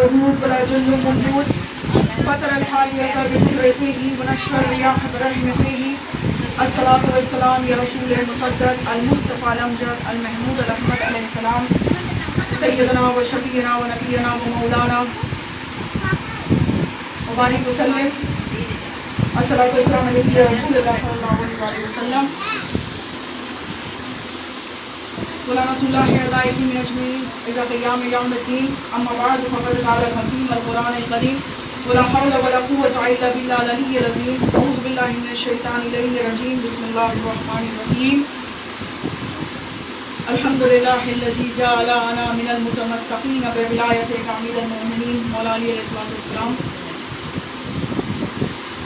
وجود ولا جل موجود فطر الحالية بقدرته ونشر الرياح برحمته الصلاة والسلام يا رسول المصدق المصطفى الأمجد المحمود الأحمد عليه السلام سيدنا وشفينا ونبينا ومولانا وبارك وسلم الصلاة والسلام عليك يا رسول الله صلى الله عليه وسلم ولعنة الله عليكم أجمعين إذا قيام يوم الدين أما بعد فقد قال الحكيم القرآن الكريم ولا حول ولا قوة إلا بالله العلي العظيم أعوذ بالله من الشيطان الرجيم بسم الله الرحمن الرحيم الحمد لله الذي جعلنا من المتمسكين بولاية أمير المؤمنين مولانا علي علیہ الصلوۃ والسلام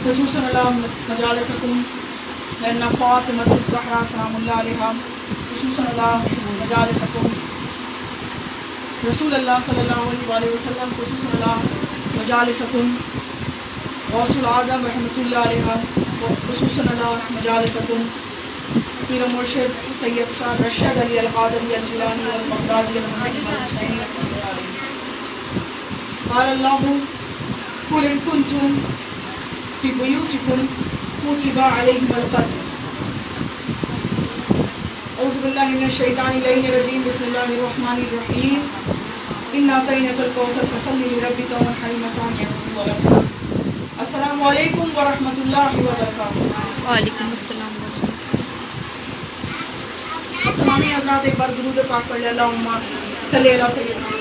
خصوصا على مجالسكم لأن فاطمة الزهراء سلام الله عليها خصوصا على مجالسكم رسول اللہ صلی اللہ علیہ وسلم خصوصا على مجالسكم غوث العظم رحمۃ اللہ علیہ خصوصا على مجالسكم پیر مرشد سید شاہ رشید علی القادری الجیلانی البغدادی المسیح الحسینی قال اللہ قل ان کنتم فی بیوتکم کتب علیکم القتل اعوذ باللہ من الشیطان الرجیم بسم اللہ الرحمن الرحیم انا اعطیناک الکوثر فصل لربک وانحر مصانع ولکم. السلام علیکم ورحمۃ اللہ وبرکاتہ. وعلیکم السلام. تمام حضرات ایک بار درود پاک پڑھ لیں اللہم صلی علی سیدنا.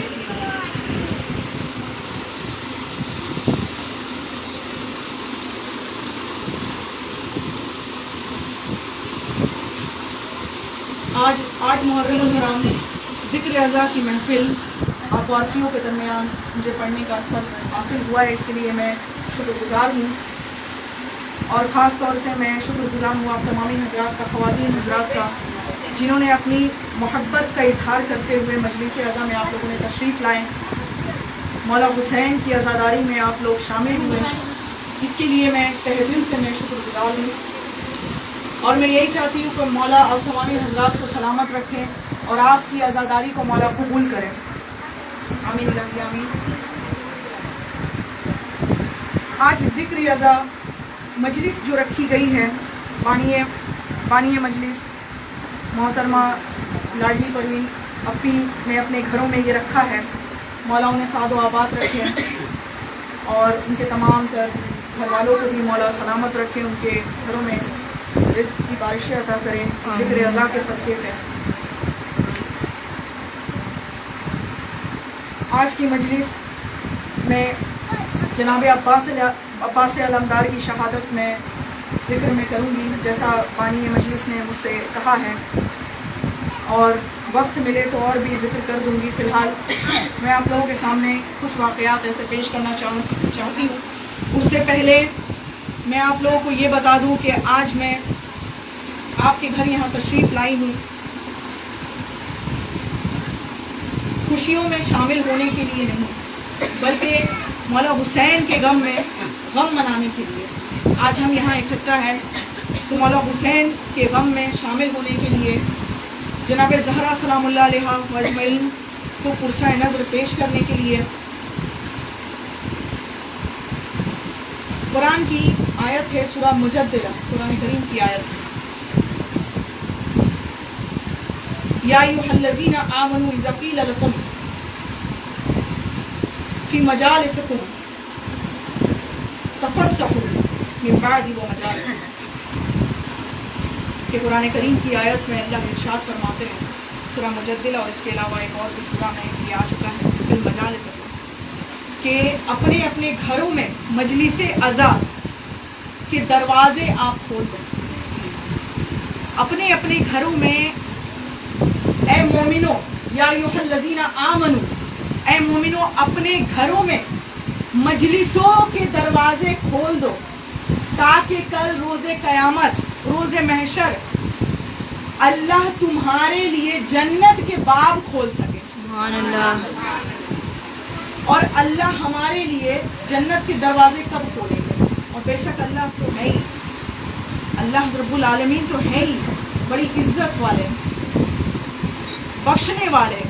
آج 8 محرم الحرام ذکر اعضاء کی محفل آپ واسیوں کے درمیان مجھے پڑھنے کا اثر حاصل ہوا ہے، اس کے لیے میں شکر گزار ہوں. اور خاص طور سے میں شکر گزار ہوں آپ تمامی حضرات کا، خواتین حضرات کا، جنہوں نے اپنی محبت کا اظہار کرتے ہوئے مجلس اعضاء میں آپ لوگوں نے تشریف لائے، مولا حسین کی عزاداری میں آپ لوگ شامل ہوئے. اس کے لیے میں تہہ دل سے میں شکر گزار ہوں. اور میں یہی چاہتی ہوں کہ مولا آپ تمامی حضرات کو سلامت رکھیں اور آپ کی عزاداری کو مولا قبول کریں. آمین الہی آمین. آج ذکر اعضاء مجلس جو رکھی گئی ہے، بانی مجلس محترمہ لاڈلی پروین اپی نے اپنے گھروں میں یہ رکھا ہے. مولا انہیں سعد و آباد رکھے اور ان کے تمام تر گھر والوں کو بھی مولا سلامت رکھے، ان کے گھروں میں رزق کی بارشیں عطا کریں ذکر اعضاء کے صدقے سے. آج کی مجلس میں جناب عباس علمدار کی شہادت میں ذکر میں کروں گی، جیسا بانی مجلس نے مجھ سے کہا ہے، اور وقت ملے تو اور بھی ذکر کر دوں گی. فی الحال میں آپ لوگوں کے سامنے کچھ واقعات ایسے پیش کرنا چاہتی ہوں. اس سے پہلے میں آپ لوگوں کو یہ بتا دوں کہ آج میں آپ کے گھر یہاں تشریف لائی ہوں خوشیوں میں شامل ہونے کے لیے نہیں، بلکہ مولا حسین کے غم میں غم منانے کے لیے آج ہم یہاں اکٹھا ہیں. تو مولا حسین کے غم میں شامل ہونے کے لیے جناب زہرا سلام اللہ علیہ اجمعین کو پرسہ نظر پیش کرنے کے لیے قرآن کی آیت ہے، سورہ مجدلہ، قرآن کریم کی آیت ہے. یا ایھا الذین آمنوا اذا قیل لکم فی مجالسکم تفسحوا من بعد ومجالسکم. کہ قرآن کریم کی آیت میں اللہ ارشاد فرماتے ہیں سورہ مجدلہ، اور اس کے علاوہ ایک اور بھی سورہ میں یہ آ چکا ہے فی المجالسکم، کہ اپنے اپنے گھروں میں مجلس اعضاء کے دروازے آپ کھول دیں. اپنے اپنے گھروں میں اے مومنو، یا ایھا الذین آمنو، اے مومنو اپنے گھروں میں مجلسوں کے دروازے کھول دو، تاکہ کل روز قیامت، روز محشر اللہ تمہارے لیے جنت کے باب کھول سکے. سبحان اللہ. اور اللہ ہمارے لیے جنت کے دروازے کب کھولیں گے؟ اور بے شک اللہ تو ہے ہی، اللہ رب العالمین تو ہے ہی بڑی عزت والے، بخشنے والے،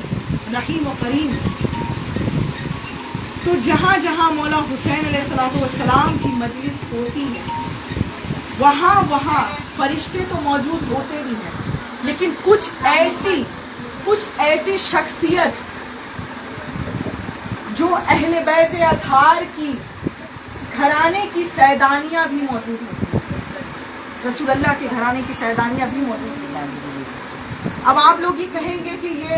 رحیم و کریم. تو جہاں جہاں مولا حسین علیہ السلام کی مجلس ہوتی ہے وہاں وہاں فرشتے تو موجود ہوتے بھی ہیں، لیکن کچھ ایسی شخصیت جو اہل بیت اطہار کی گھرانے کی سیدانیاں بھی موجود ہوتی ہیں، رسول اللہ کے گھرانے کی سیدانیاں بھی موجود ہوتی ہیں۔ اب آپ لوگ یہ کہیں گے کہ یہ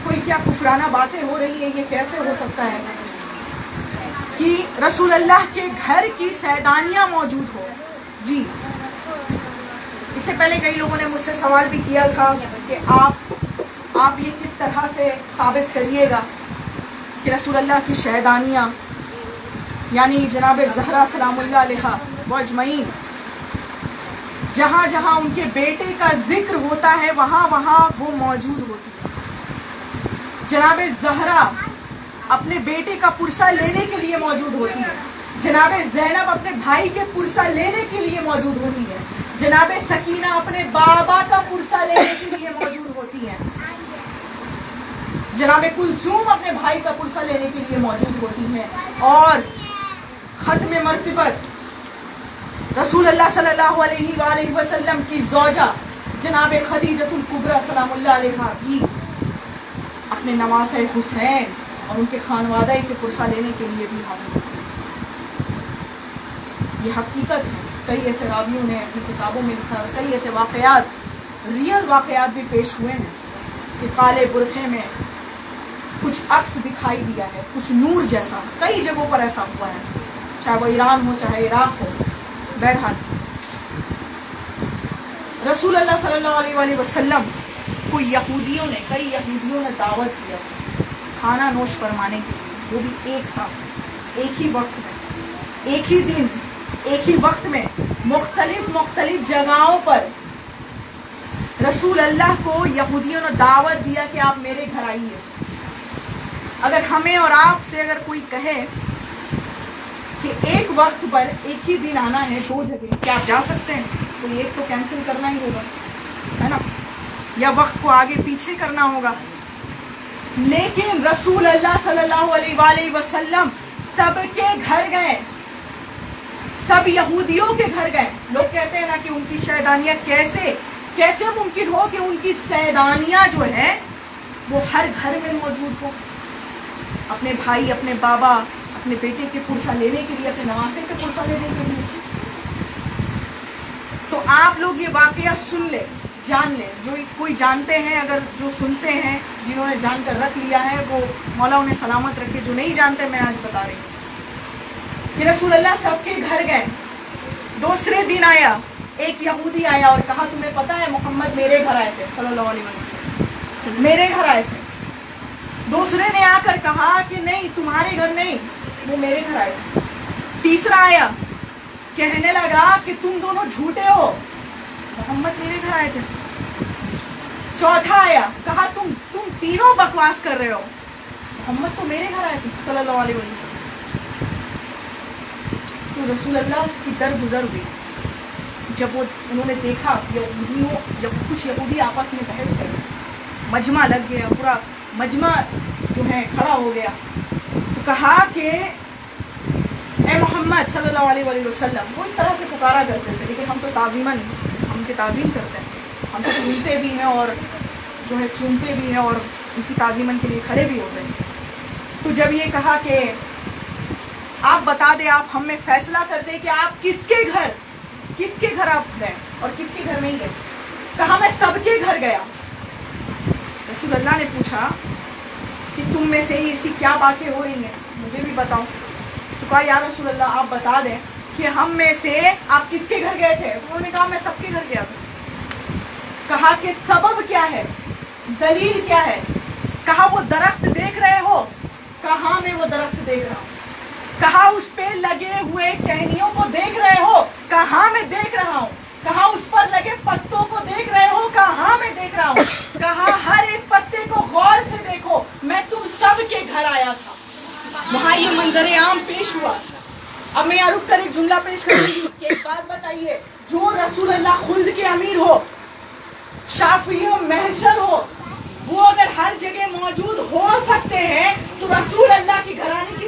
کوئی کیا کفرانہ باتیں ہو رہی ہیں، یہ کیسے ہو سکتا ہے کہ رسول اللہ کے گھر کی سیدانیاں موجود ہو؟ جی، اس سے پہلے کئی لوگوں نے مجھ سے سوال بھی کیا تھا کہ آپ یہ کس طرح سے ثابت کریے گا کہ رسول اللہ کی شہدانیاں یعنی جناب زہرا سلام اللہ علیہا و اجمعین جہاں جہاں ان کے بیٹے کا ذکر ہوتا ہے وہاں وہاں وہ موجود ہوتی ہے، جناب زہرا اپنے بیٹے کا پرسہ لینے کے لیے موجود ہوتی ہے، جناب زینب اپنے بھائی کے پرسہ لینے کے لیے موجود ہوتی ہے، جناب سکینہ اپنے بابا کا پرسہ لینے کے لیے موجود ہوتی ہے، جناب کلثوم اپنے بھائی کا پرسہ لینے کے لیے موجود ہوتی ہیں، اور ختم مرتبت رسول اللہ صلی اللہ علیہ وآلہ وسلم کی زوجہ جناب خدیجۃ الکبریٰ سلام اللہ علیہا بھی اپنے نواسہ حسین اور ان کے خانوادہ کے پرسہ لینے کے لیے بھی حاضر ہوتی ہیں۔ یہ حقیقت ہے، کئی ایسے راویوں نے اپنی کتابوں میں لکھا، کئی ایسے واقعات ریئل واقعات بھی پیش ہوئے ہیں کہ کالے برقعے میں کچھ عکس دکھائی دیا ہے، کچھ نور جیسا، کئی جگہوں پر ایسا ہوا ہے، چاہے وہ ایران ہو چاہے عراق ہو۔ بہرحال رسول اللہ صلی اللہ علیہ وآلہ وسلم کو کئی یہودیوں نے دعوت دیا کھانا نوش فرمانے کے لیے، وہ بھی ایک ساتھ، ایک ہی وقت میں، ایک ہی دن، ایک ہی وقت میں مختلف جگہوں پر رسول اللہ کو یہودیوں نے دعوت دیا کہ آپ میرے گھر آئیے۔ اگر ہمیں اور آپ سے اگر کوئی کہے کہ ایک وقت پر ایک ہی دن آنا ہے 2 جگہ، کیا آپ جا سکتے ہیں؟ تو ایک تو کینسل کرنا ہی ہوگا، ہے نا، یا وقت کو آگے پیچھے کرنا ہوگا۔ لیکن رسول اللہ صلی اللہ علیہ وآلہ وسلم سب کے گھر گئے، سب یہودیوں کے گھر گئے۔ لوگ کہتے ہیں نا کہ ان کی شہدانیاں کیسے ممکن ہو کہ ان کی شہدانیاں جو ہے وہ ہر گھر میں موجود ہو، اپنے بھائی، اپنے بابا، اپنے بیٹے کے پرسہ لینے کے لیے، اپنے نواسے کے پرسہ لینے کے لیے۔ تو آپ لوگ یہ واقعہ سن لیں، جان لیں، جو کوئی جانتے ہیں، اگر جو سنتے ہیں، جنہوں نے جان کر رکھ لیا ہے وہ مولا انہیں سلامت رکھے، جو نہیں جانتے میں آج بتا رہی ہوں کہ رسول اللہ سب کے گھر گئے۔ دوسرے دن آیا ایک یہودی آیا اور کہا تمہیں پتہ ہے محمد میرے گھر آئے تھے صلی اللہ علیہ وسلم، میرے گھر آئے تھے۔ دوسرے نے آ کر کہا کہ نہیں تمہارے گھر نہیں، وہ میرے گھر آئے تھے۔ تیسرا آیا کہنے لگا کہ تم دونوں جھوٹے ہو، محمد میرے گھر آئے تھے۔ چوتھا آیا کہا تم تینوں بکواس کر رہے ہو، محمد تو میرے گھر آئے تھے صلی اللہ علیہ وسلم۔ تو رسول اللہ کی درگزر ہوئی جب انہوں نے دیکھا کچھ یہودی آپس میں بحث کر رہے، مجمع لگ گیا، پورا مجمع جو ہے کھڑا ہو گیا، تو کہا کہ اے محمد صلی اللہ علیہ وآلہ وسلم، وہ اس طرح سے پکارا کرتے تھے، لیکن ہم تو تعظیماً ہم کی تعظیم کرتے ہیں، ہم تو چومتے بھی ہیں اور جو ہے چومتے بھی ہیں اور ان کی تعظیماً کے لیے کھڑے بھی ہوتے ہیں۔ تو جب یہ کہا کہ آپ بتا دیں، آپ ہم میں فیصلہ کر دیں کہ آپ کس کے گھر آپ گئے اور کس کے گھر نہیں گئے، کہا میں سب کے گھر گیا۔ رسول اللہ نے پوچھا کہ تم میں سے ایسی کیا باتیں ہو رہی ہیں، مجھے بھی بتاؤ۔ تو کہا یا رسول اللہ آپ بتا دیں کہ ہم میں سے آپ کس کے گھر گئے تھے؟ انہوں نے کہا میں سب کے گھر گیا تھا۔ کہا کہ سبب کیا ہے، دلیل کیا ہے؟ کہا وہ درخت دیکھ رہے ہو؟ کہا میں وہ درخت دیکھ رہا ہوں۔ کہا اس پہ لگے ہوئے ٹہنیوں کو دیکھ رہے ہو؟ کہا میں دیکھ رہا ہوں۔ کہا اس پر لگے پتوں کو دیکھ رہے ہو؟ کہا میں دیکھ رہا ہوں۔ کہا ہر ایک پتے کو غور سے دیکھو، میں تم سب کے گھر آیا تھا۔ وہاں یہ منظر عام پیش ہوا۔ اب میں یہاں رک کر ایک جملہ پیش کروں گی کہ ایک بات بتائیے، جو رسول اللہ خلد کے امیر ہو، شافعی و محشر ہو، وہ اگر ہر جگہ موجود ہو سکتے ہیں تو رسول اللہ کی گھرانے کی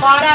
12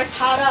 18,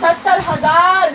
70,000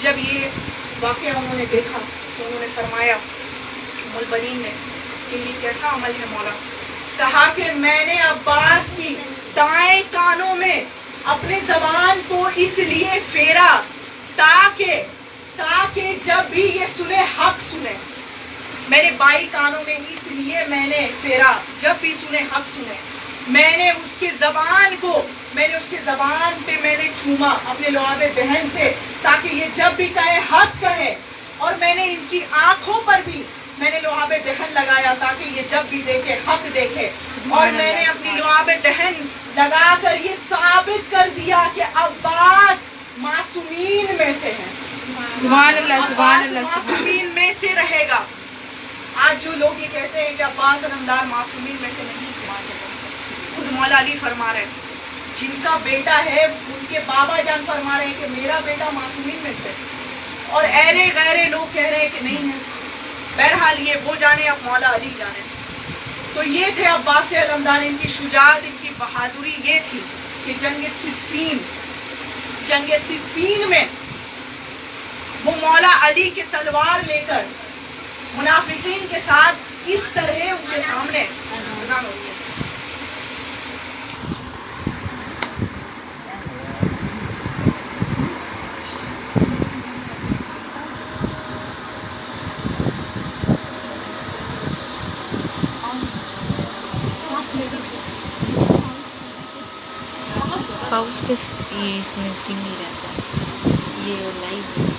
جب یہ واقعہ انہوں نے دیکھا تو انہوں نے فرمایا ام البنین نے کہ یہ کیسا عمل ہے مولا. کہا کہ میں نے عباس کی دائیں کانوں میں اپنے زبان کو اس لیے پھیرا تاکہ جب بھی یہ سنے حق سنے. میرے بائیں کانوں میں اس لیے میں نے پھیرا جب بھی سنے حق سنے. میں نے اس کے زبان پہ میں نے چوما اپنے لعاب دہن سے تاکہ یہ جب بھی کہے حق کہے. اور میں نے ان کی آنکھوں پر بھی میں نے لعاب دہن لگایا تاکہ یہ جب بھی دیکھے حق دیکھے. اور میں نے اپنی لعاب دہن لگا کر یہ ثابت کر دیا کہ عباس معصومین میں سے ہے. سبحان اللہ سبحان اللہ. معصومین میں سے رہے گا. آج جو لوگ یہ کہتے ہیں کہ عباس علمدار معصومین میں سے نہیں تھے، خود مولا علی فرما رہے ہیں جن کا بیٹا ہے ان کے بابا جان فرما رہے ہیں کہ میرا بیٹا معصومین میں سے، اور ایرے غیرے لوگ کہہ رہے ہیں کہ نہیں ہے. بہرحال یہ وہ جانے اب مولا علی جانے. تو یہ تھے عباس علمدار. ان کی شجاعت، ان کی بہادری یہ تھی کہ جنگ صفین میں وہ مولا علی کے تلوار لے کر منافقین کے ساتھ اس طرح ان کے سامنے اذان ہوئی ہے. پاؤس کے یہ اس میں سین نہیں رہتا، یہ لائیو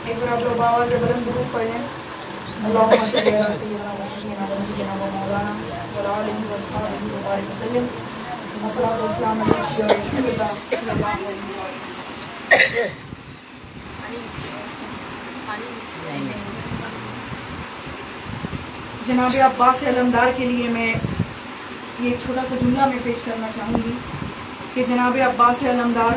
ایک بار آپ لوگ آواز بلند درود پڑھیں. اللهم صل على سيدنا محمد ونبينا ومولانا وعلى آله وصحبه وبارك وسلم. والصلاة والسلام على رسول الله صلى الله عليه وسلم. جناب عباس علمدار کے لیے میں یہ ایک چھوٹا سا جملہ میں پیش کرنا چاہوں گی کہ جناب عباس علمدار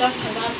10,000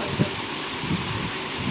72।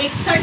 61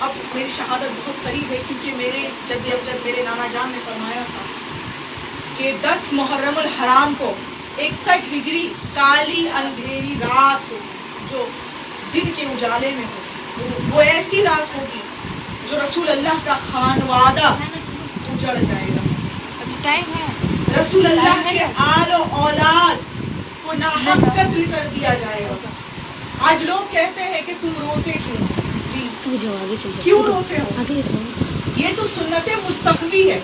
اب میری شہادت بہت قریب ہے، کیونکہ میرے جد ابجد میرے نانا جان نے فرمایا تھا کہ 10 محرم الحرام کو 61 ہجری کالی اندھیری رات ہو جو دن کے اجالے میں ہو، وہ ایسی رات ہوگی جو رسول اللہ کا خانوادہ اجڑ جائے گا، ابھی ٹائم ہے، رسول اللہ کے آل و اولاد کو ناحق قتل کر دیا جائے گا۔ آج لوگ کہتے ہیں کہ تم روتے کیوں؟ جی کیوں روتے ہو؟ یہ تو سنت مصطفی ہے،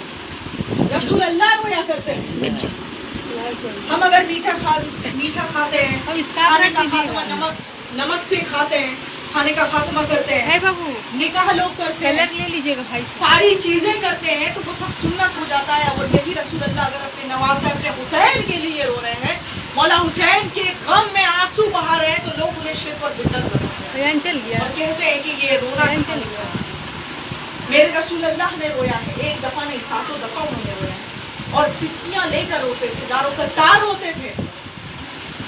رسول اللہ رویا کرتے ہیں۔ ہم اگر میٹھا کھاتے ہیں، کھانے کا خاتمہ نمک سے کھاتے ہیں، کھانے کا خاتمہ کرتے ہیں، بابو نکاح لوگ کرتے ہیں، لے لیجیے گا بھائی، ساری چیزیں کرتے ہیں، تو وہ سب سنت ہو جاتا ہے۔ اور یہی رسول اللہ اگر اپنے نواسہ اپنے حسین کے لیے رو رہے ہیں، مولا حسین کے غم میں آنسو بہا رہے ہیں، تو لوگ انہیں شرک اور بدعت بناتے ہیں چل گیا، اور کہتے ہیں کہ یہ رونا چل گیا۔ میرے رسول اللہ نے رویا ہے، ایک دفعہ نہیں 7 دفعہ انہوں نے رویا ہے، اور سسکیاں لے کر روتے تھے، زاروں کا تار روتے تھے،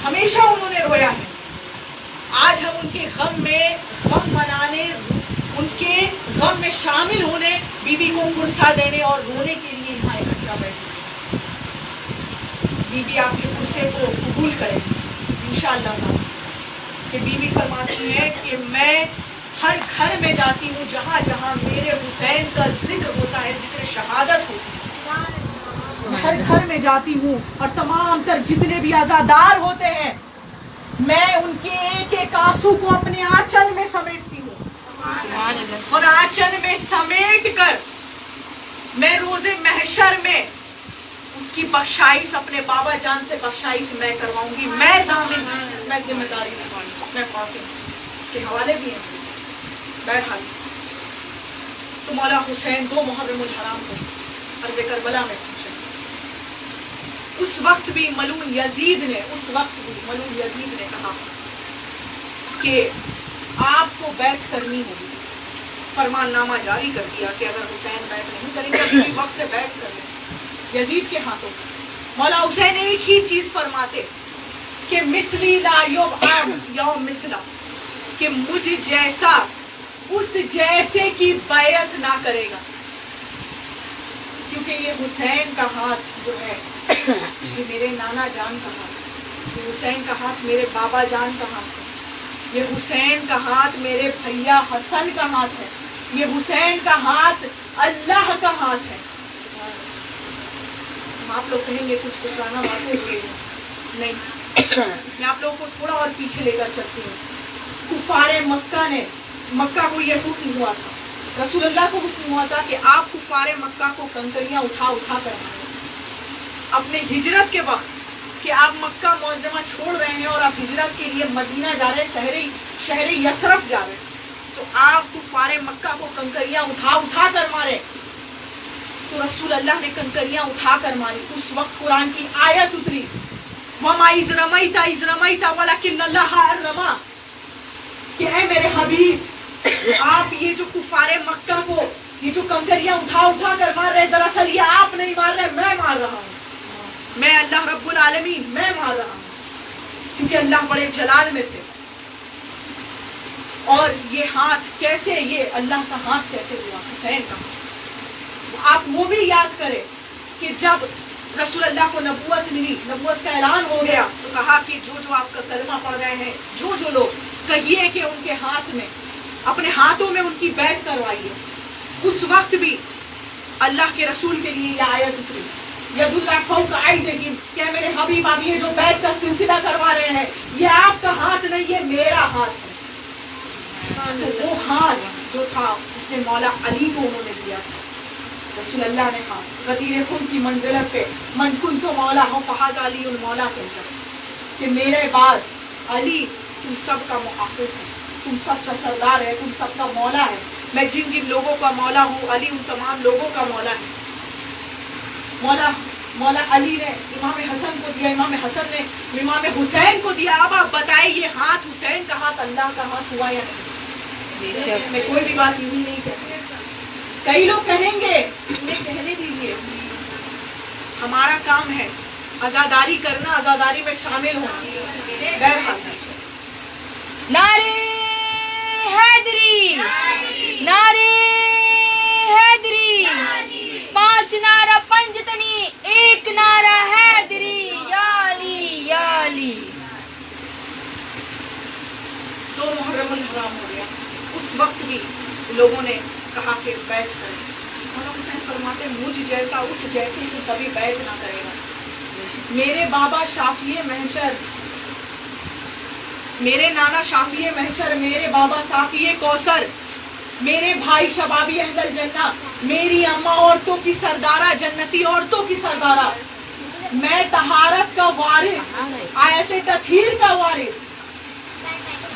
ہمیشہ انہوں نے رویا ہے۔ آج ہم ان کے غم میں غم منانے، ان کے غم میں شامل ہونے، بی بی کو غصہ دینے اور رونے کے لیے یہاں اکٹھا بیٹھے۔ بی بی آپ کے غصے کو قبول کرے انشاءاللہ تعالی، کہ بی بی فرماتی ہے کہ میں ہر گھر میں جاتی ہوں جہاں جہاں میرے حسین کا ذکر ہوتا ہے، ذکر شہادت ہوتی ہے، میں ہر گھر میں جاتی ہوں اور تمام تر جتنے بھی عزادار ہوتے ہیں، میں ان کے ایک ایک آنسو کو اپنے آنچل میں سمیٹتی ہوں، اور آنچل میں سمیٹ کر میں روز محشر میں اس کی بخشائش اپنے بابا جان سے بخشائش میں کرواؤں گی، میں ضامن ہوں، میں ذمہ داری نبھاؤں گی، میں فاتح ہوں۔ اس کے حوالے بھی ہیں۔ بہرحال تو مولا حسین 2 محرم الحرام کو عرض کربلا میں پہنچے۔ اس وقت بھی ملعون یزید نے کہا کہ آپ کو بیعت کرنی ہوگی، فرمان نامہ جاری کر دیا کہ اگر حسین بیعت نہیں کریں گے ابھی وقت بیعت کر لیں یزید کے ہاتھوں۔ مولا حسین ایک ہی چیز فرماتے کہ مثلی لا یبعث یوم مثلا، کہ مجھ جیسا اس جیسے کی بیعت نہ کرے گا، کیونکہ یہ حسین کا ہاتھ جو ہے یہ میرے نانا جان کا ہاتھ، یہ حسین کا ہاتھ میرے بابا جان کا ہاتھ ہے، یہ حسین کا ہاتھ میرے بھیا حسن کا ہاتھ ہے، یہ حسین کا ہاتھ اللہ کا ہاتھ ہے۔ آپ لوگ کہیں گے کچھ پرانا باتیں ہوئی نہیں، میں آپ لوگوں کو تھوڑا اور پیچھے لے کر چلتی ہوں۔ کفار مکہ نے، مکہ کو یہ حکم ہوا تھا، رسول اللہ کو حکم ہوا تھا کہ آپ کفار مکہ کو کنکریاں اٹھا اٹھا کر اپنے ہجرت کے وقت، کہ آپ مکہ معظمہ چھوڑ رہے ہیں اور آپ ہجرت کے لیے مدینہ جا رہے ہیں، شہر یثرب جا رہے ہیں، تو آپ کفار مکہ کو کنکریاں اٹھا اٹھا کر مارے۔ تو رسول اللہ نے کنکریاں اٹھا کر ماری۔ اس وقت قرآن کی آیت اتری، وَمَا إِذْ رَمَيْتَ إِذْ رَمَيْتَ وَلَكِنَّ اللَّهَ رَمَى، کہ اے میرے حبیب، آپ یہ جو کفار مکہ کو یہ جو کنکریاں اٹھا اٹھا کر مار رہے، دراصل یہ آپ نہیں مار رہے، میں مار رہا ہوں، میں اللہ رب العالمین میں مار رہا ہوں، کیونکہ اللہ بڑے جلال میں تھے۔ اور یہ ہاتھ کیسے، یہ اللہ کا ہاتھ کیسے ہوا، حسین کا ہاتھ۔ آپ وہ بھی یاد کریں کہ جب رسول اللہ کو نبوت ملی، نبوت کا اعلان ہو گیا، تو کہا کہ جو جو آپ کا کلمہ پڑھ رہے ہیں، جو جو لوگ، کہیے کہ ان کے ہاتھ میں، اپنے ہاتھوں میں ان کی بیعت کروائیے۔ اس وقت بھی اللہ کے رسول کے لیے یہ آیت اتری، ید اللہ فوق ایدیہم، کہ میرے حبیب آپ یہ جو بیعت کا سلسلہ کروا رہے ہیں، یہ آپ کا ہاتھ نہیں، یہ میرا ہاتھ ہے۔ تو وہ ہاتھ جو تھا اس نے مولا علی کو انہوں نے دیا تھا۔ رسول اللہ نے کہا غدیر خون کی منزلت پہ من کنت مولا ہوں فہذا علی المولا کہہ کر، کہ میرے بعد علی تم سب کا محافظ ہے، تم سب کا سردار ہے، تم سب کا مولا ہے۔ میں جن جن لوگوں کا مولا ہوں، علی ان تمام لوگوں کا مولا ہے۔ مولا علی نے امام حسن کو دیا، امام حسن نے امام حسین کو دیا۔ اب آپ بتائیں یہ ہاتھ حسین کا ہاتھ اللہ کا ہاتھ ہوا یا نہیں؟ میں کوئی بھی بات یوں ہی نہیں کہتی، کئی لوگ کہیں گے، انہیں کہنے دیجیے، ہمارا کام ہے عزاداری کرنا، عزاداری میں شامل ہونا۔ نعرے حیدری، نعرے سنی ایک نعرہ حیدری یا علی یا علی. 2 محرم الحرام ہو گیا. اس وقت بھی لوگوں نے کہا کہ بیعت کریں. مولانا حسین فرماتے مجھ جیسا اس جیسے کی کبھی بیعت نہ کرے گا. میرے بابا شافعی محشر، میرے نانا شافعی محشر، میرے بابا ساقی کوثر، میرے بھائی شبابی اہل الجنہ، میری اماں عورتوں کی سردارہ، جنتی عورتوں کی سردارہ، میں طہارت کا وارث، آیت تطہیر کا وارث.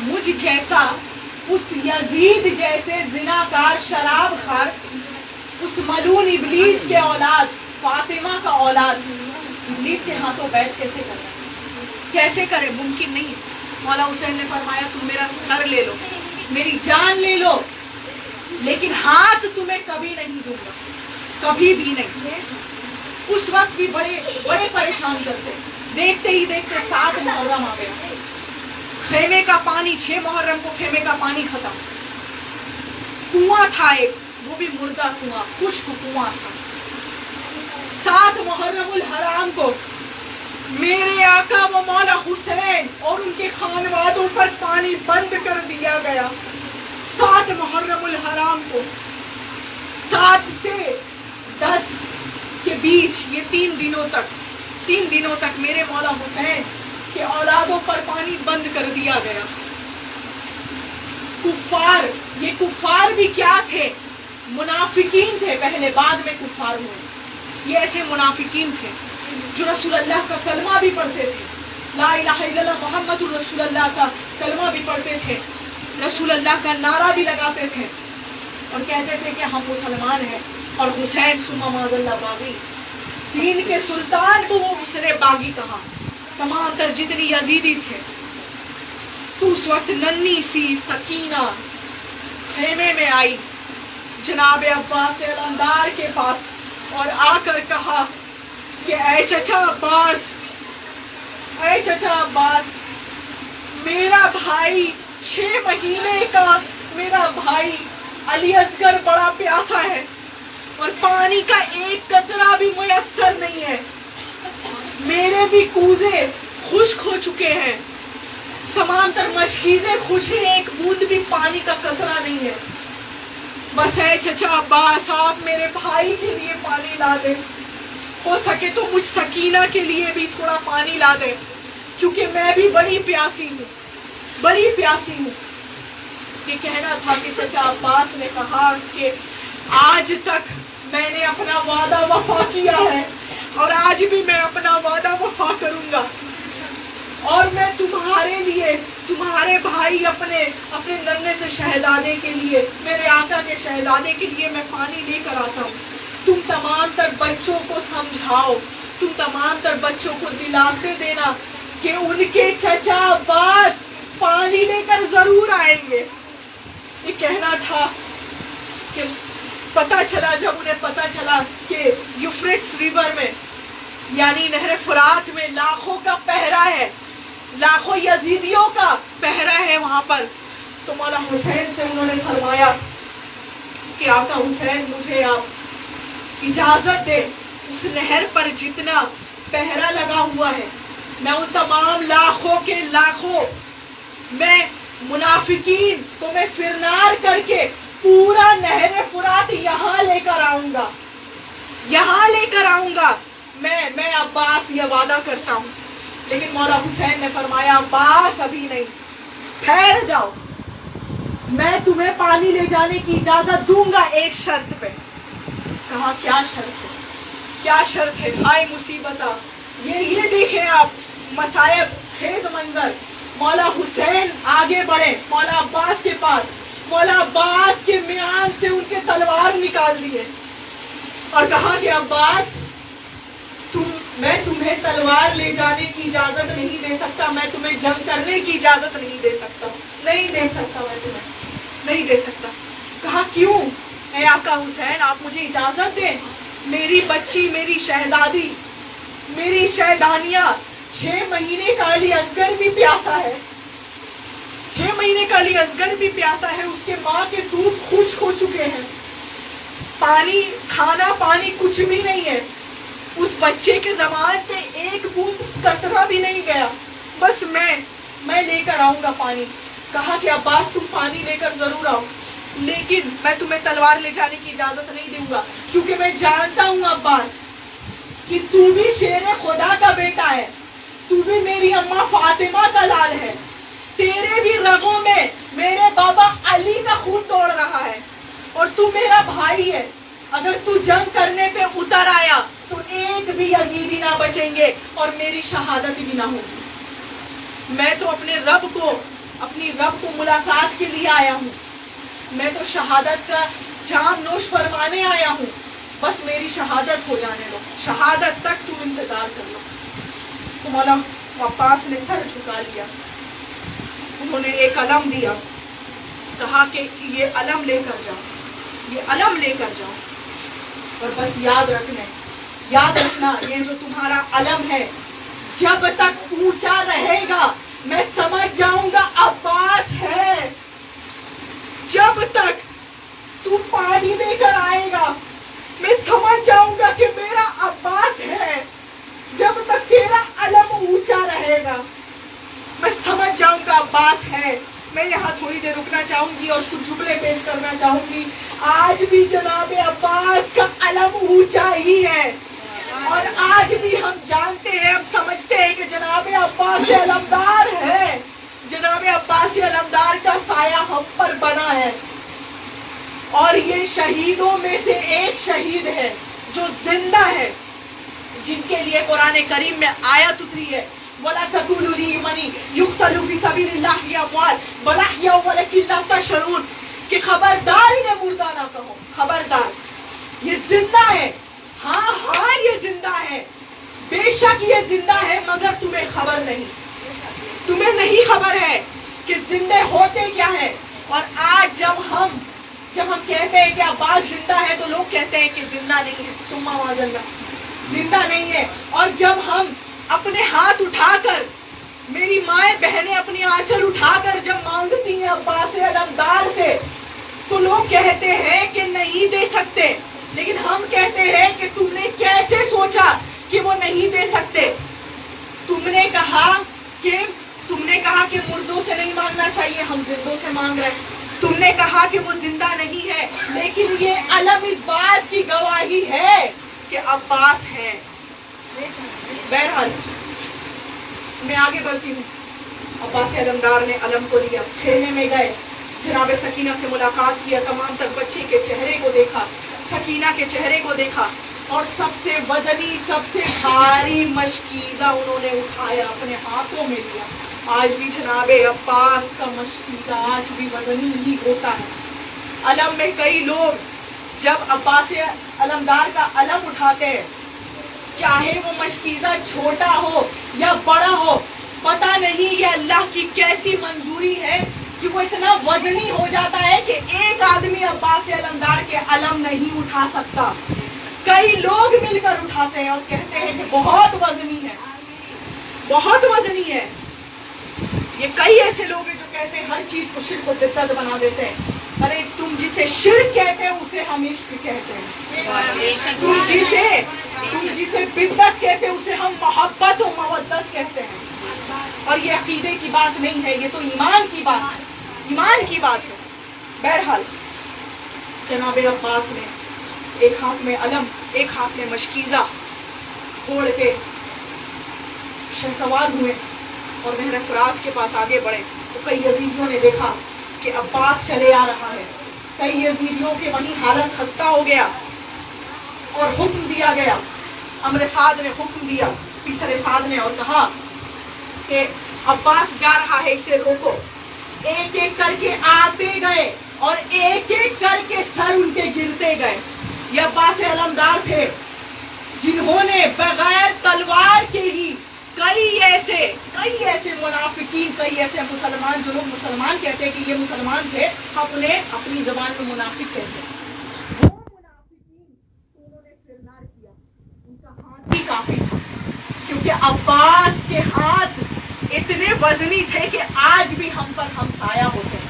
مجھ جیسا اس یزید جیسے زناکار، شراب خور، اس ملعون ابلیس کے اولاد، فاطمہ کا اولاد، ابلیس کے ہاتھوں بیعت کیسے کرنا ہے؟ کیسے کرے؟ ممکن نہیں. مولا حسین نے فرمایا تم میرا سر لے لو، میری جان لے لو، لیکن ہاتھ تمہیں کبھی نہیں دوں گا، کبھی بھی نہیں. اس وقت بھی بڑے پریشان کرتے. دیکھتے ہی دیکھتے 7 محرم آ گیا. خیمے کا پانی 6 محرم کو خیمے کا پانی ختم. کنواں تھا ایک، وہ بھی مردہ کنواں، خشک کنواں تھا. 7 محرم الحرام کو میرے آقا و مولا حسین اور ان کے خانوادوں پر پانی بند کر دیا گیا. 7 محرم الحرام کو 7 سے 10 کے بیچ یہ 3 دنوں تک میرے مولا حسین کے اولادوں پر پانی بند کر دیا گیا. کفار، یہ کفار بھی کیا تھے؟ منافقین تھے پہلے، بعد میں کفار ہوئے. یہ ایسے منافقین تھے جو رسول اللہ کا کلمہ بھی پڑھتے تھے، لا الہ الا اللہ محمد رسول اللہ کا کلمہ بھی پڑھتے تھے، رسول اللہ کا نعرہ بھی لگاتے تھے اور کہتے تھے کہ ہم مسلمان ہیں. اور حسین ثم معاذ اللہ باغی، دین کے سلطان کو وہ اس نے باغی کہا. تمام تر جتنی یزیدی تھے. تو اس وقت ننھی سی سکینہ خیمے میں آئی جناب عباس علمدار کے پاس اور آ کر کہا کہ اے چچا عباس، میرا بھائی 6 مہینے کا میرا بھائی علی اصغر بڑا پیاسا ہے اور پانی کا ایک قطرہ بھی میسر نہیں ہے. میرے بھی کوزے خشک ہو چکے ہیں، تمام تر مشکیزیں خوش ہیں، ایک بوند بھی پانی کا قطرہ نہیں ہے. بس اے چچا عباس، آپ میرے بھائی کے لیے پانی لا دیں، ہو سکے تو مجھ سکینہ کے لیے بھی تھوڑا پانی لا دیں، کیونکہ میں بھی بڑی پیاسی ہوں. یہ کہنا تھا کہ چچا عباس نے کہا کہ آج تک میں نے اپنا وعدہ وفا کیا ہے اور آج بھی میں اپنا وعدہ وفا کروں گا، اور میں تمہارے لیے، تمہارے بھائی اپنے ننھے سے شہزادے کے لیے، میرے آقا کے شہزادے کے لیے میں پانی لے کر آتا ہوں. تم تمام تر بچوں کو سمجھاؤ، تم تمام تر بچوں کو دلاسے دینا کہ ان کے چچا عباس پانی لے کر ضرور آئیں گے. یہ کہنا تھا کہ جب انہیں پتا چلا کہ یوفریٹس ریور میں یعنی نہر فرات میں لاکھوں کا پہرا ہے، لاکھوں یزیدیوں کا پہرا ہے وہاں پر، تو مولا حسین سے انہوں نے فرمایا کہ آقا حسین مجھے آپ اجازت دے، اس نہر پر جتنا پہرا لگا ہوا ہے میں ان تمام لاکھوں کے لاکھوں میں منافقین کو میں فرنار کر کے پورا نہر فرات یہاں لے کر آؤں گا. میں عباس یہ وعدہ کرتا ہوں. لیکن مولا حسین نے فرمایا عباس ابھی نہیں، ٹھہر جاؤ، میں تمہیں پانی لے جانے کی اجازت دوں گا ایک شرط پہ. کہا کیا شرط ہے؟ ہائے مصیبت! یہ دیکھیں آپ مصائب خیز منظر. مولا حسین آگے بڑھے مولا عباس کے پاس، مولا عباس کے میان سے ان کے تلوار نکال دیے اور کہا کہ عباس میں تمہیں تلوار لے جانے کی اجازت نہیں دے سکتا، میں تمہیں جنگ کرنے کی اجازت نہیں دے سکتا میں تمہیں نہیں دے سکتا. کہا کیوں؟ اے آقا حسین آپ مجھے اجازت دیں، میری بچی، میری شہزادی، میری شہدانیہ 6 مہینے کا علی اصغر بھی پیاسا ہے، 6 مہینے کا علی اصغر بھی پیاسا ہے، اس کے ماں کے دودھ خشک ہو چکے ہیں، کھانا پانی کچھ بھی نہیں ہے، اس بچے کے زبان پہ ایک بوند قطرہ بھی نہیں گیا. بس میں لے کر آؤں گا پانی. کہا کہ عباس تم پانی لے کر ضرور آؤ، لیکن میں تمہیں تلوار لے جانے کی اجازت نہیں دوں گا، کیونکہ میں جانتا ہوں عباس کہ تو بھی شیر خدا کا بیٹا ہے، تو بھی میری اماں فاطمہ کا لال ہے، تیرے بھی رگوں میں میرے بابا علی کا خون دوڑ رہا ہے، اور تو میرا بھائی ہے. اگر تو جنگ کرنے پہ اتر آیا تو ایک بھی یزیدی نہ بچیں گے اور میری شہادت بھی نہ ہوگی. میں تو اپنی رب کو ملاقات کے لیے آیا ہوں، میں تو شہادت کا جام نوش فرمانے آیا ہوں. بس میری شہادت ہو جانے دو، شہادت تک تم انتظار کر لو. تو مولا عباس نے سر جھکا لیا. انہوں نے ایک علم دیا، کہا کہ یہ علم لے کر جاؤ، یہ علم لے کر جاؤ. اور بس یاد رکھنا یہ جو تمہارا علم ہے جب تک اونچا رہے گا میں سمجھ جاؤں گا عباس ہے. جب تک تو پانی لے کر آئے گا میں سمجھ جاؤں گا کہ میرا عباس ہے. جب تک تیرا علم اونچا رہے گا میں سمجھ جاؤں گا عباس ہے. میں یہاں تھوڑی دیر رکنا چاہوں گی اور کچھ جملے پیش کرنا چاہوں گی. آج بھی جناب عباس کا علم اونچا ہی ہے، اور آج بھی ہم جانتے ہیں، ہم سمجھتے ہیں کہ جناب عباس علمدار ہے. جناب عباس علمدار کا سایہ ہم پر بنا ہے، اور یہ شہیدوں میں سے ایک شہید ہے جو زندہ ہے، جن کے لیے قرآن کریم میں آیت اتری ہے وَلَا تَقُولُوا لِمَنِ يُقْتَلُ فِي سَبِيلِ اللَّهِ أَمْوَاتٌ بَلْ أَحْيَاءٌ وَلَكِن لَا تَشْعُرُونَ، کہ خبردار انہیں مردہ نہ کہو، خبردار یہ زندہ ہے. ہاں یہ زندہ ہے، بے شک یہ زندہ ہے، مگر تمہیں خبر نہیں، تمہیں نہیں خبر ہے کہ زندے ہوتے کیا ہے. اور آج جب ہم کہتے ہیں کہ عباس زندہ ہے تو لوگ کہتے ہیں کہ زندہ نہیں ہے، سما وازندہ زندہ نہیں ہے. اور جب ہم اپنے ہاتھ اٹھا کر، میری مائیں بہنیں اپنی آنچل اٹھا کر جب مانگتی ہیں عباس علمدار سے تو لوگ کہتے ہیں کہ نہیں دے سکتے. لیکن ہم کہتے ہیں کہ تم نے کیسے سوچا کہ وہ نہیں دے سکتے؟ تم نے کہا کہ مردوں سے نہیں مانگنا چاہیے، ہم زندوں سے مانگ رہے ہیں. تم نے کہا کہ وہ زندہ نہیں ہے، لیکن یہ علم اس بات کی گواہی ہے کہ عباس ہے. بہرحال میں آگے بڑھتی ہوں. عباس علمدار نے علم کو لیا، خیمے میں گئے، جناب سکینہ سے ملاقات کیا، تمام تر بچے کے چہرے کو دیکھا، سکینہ کے چہرے کو دیکھا، اور سب سے وزنی، سب سے بھاری مشکیزہ انہوں نے اٹھایا، اپنے ہاتھوں میں لیا. آج بھی جناب عباس کا مشکیزہ آج بھی وزنی ہی ہوتا ہے. علم میں کئی لوگ جب عباس علمدار کا علم اٹھاتے ہیں، چاہے وہ مشکیزہ چھوٹا ہو یا بڑا ہو، پتہ نہیں یہ اللہ کی کیسی منظوری ہے کہ وہ اتنا وزنی ہو جاتا ہے کہ ایک آدمی عباس علمدار کے علم نہیں اٹھا سکتا. کئی لوگ مل کر اٹھاتے ہیں اور کہتے ہیں کہ بہت وزنی ہے، بہت وزنی ہے. یہ کئی ایسے لوگ ہیں جو کہتے ہیں ہر چیز کو شرک و بدعت بنا دیتے ہیں. ارے تم جسے شرک کہتے ہیں اسے ہم عشق کہتے ہیں. تم جسے بدعت کہتے ہیں اسے ہم محبت و مودت کہتے ہیں. اور یہ عقیدے کی بات نہیں ہے، یہ تو ایمان کی بات ہے، ایمان کی بات ہے. بہرحال جناب عباس نے ایک ہاتھ میں علم، ایک ہاتھ میں مشکیزہ پھوڑ کے شہسوار ہوئے اور نہر فرات کے پاس آگے بڑھے. تو کئی یزیدیوں نے دیکھا کہ عباس چلے آ رہا ہے. کئی یزیدیوں کے وہیں حالت خستہ ہو گیا اور حکم دیا گیا. امر سعد نے حکم دیا، پیسر سعد نے، اور کہا کہ عباس جا رہا ہے، اسے روکو. ایک ایک کر کے آتے گئے اور ایک ایک کر کے سر ان کے گرتے گئے. یہ عباس علمدار تھے جنہوں نے بغیر تلوار کے ہی کئی ایسے منافقین، کئی ایسے مسلمان، جو لوگ مسلمان کہتے ہیں کہ یہ مسلمان تھے، اپنی زبان میں منافق کہتے ہیں، وہ منافقین انہوں نے فرار کیا. ان کا ہاتھ ہی کافی تھا، کیونکہ عباس کے ہاتھ اتنے وزنی تھے کہ آج بھی ہم پر ہم سایہ ہوتے ہیں.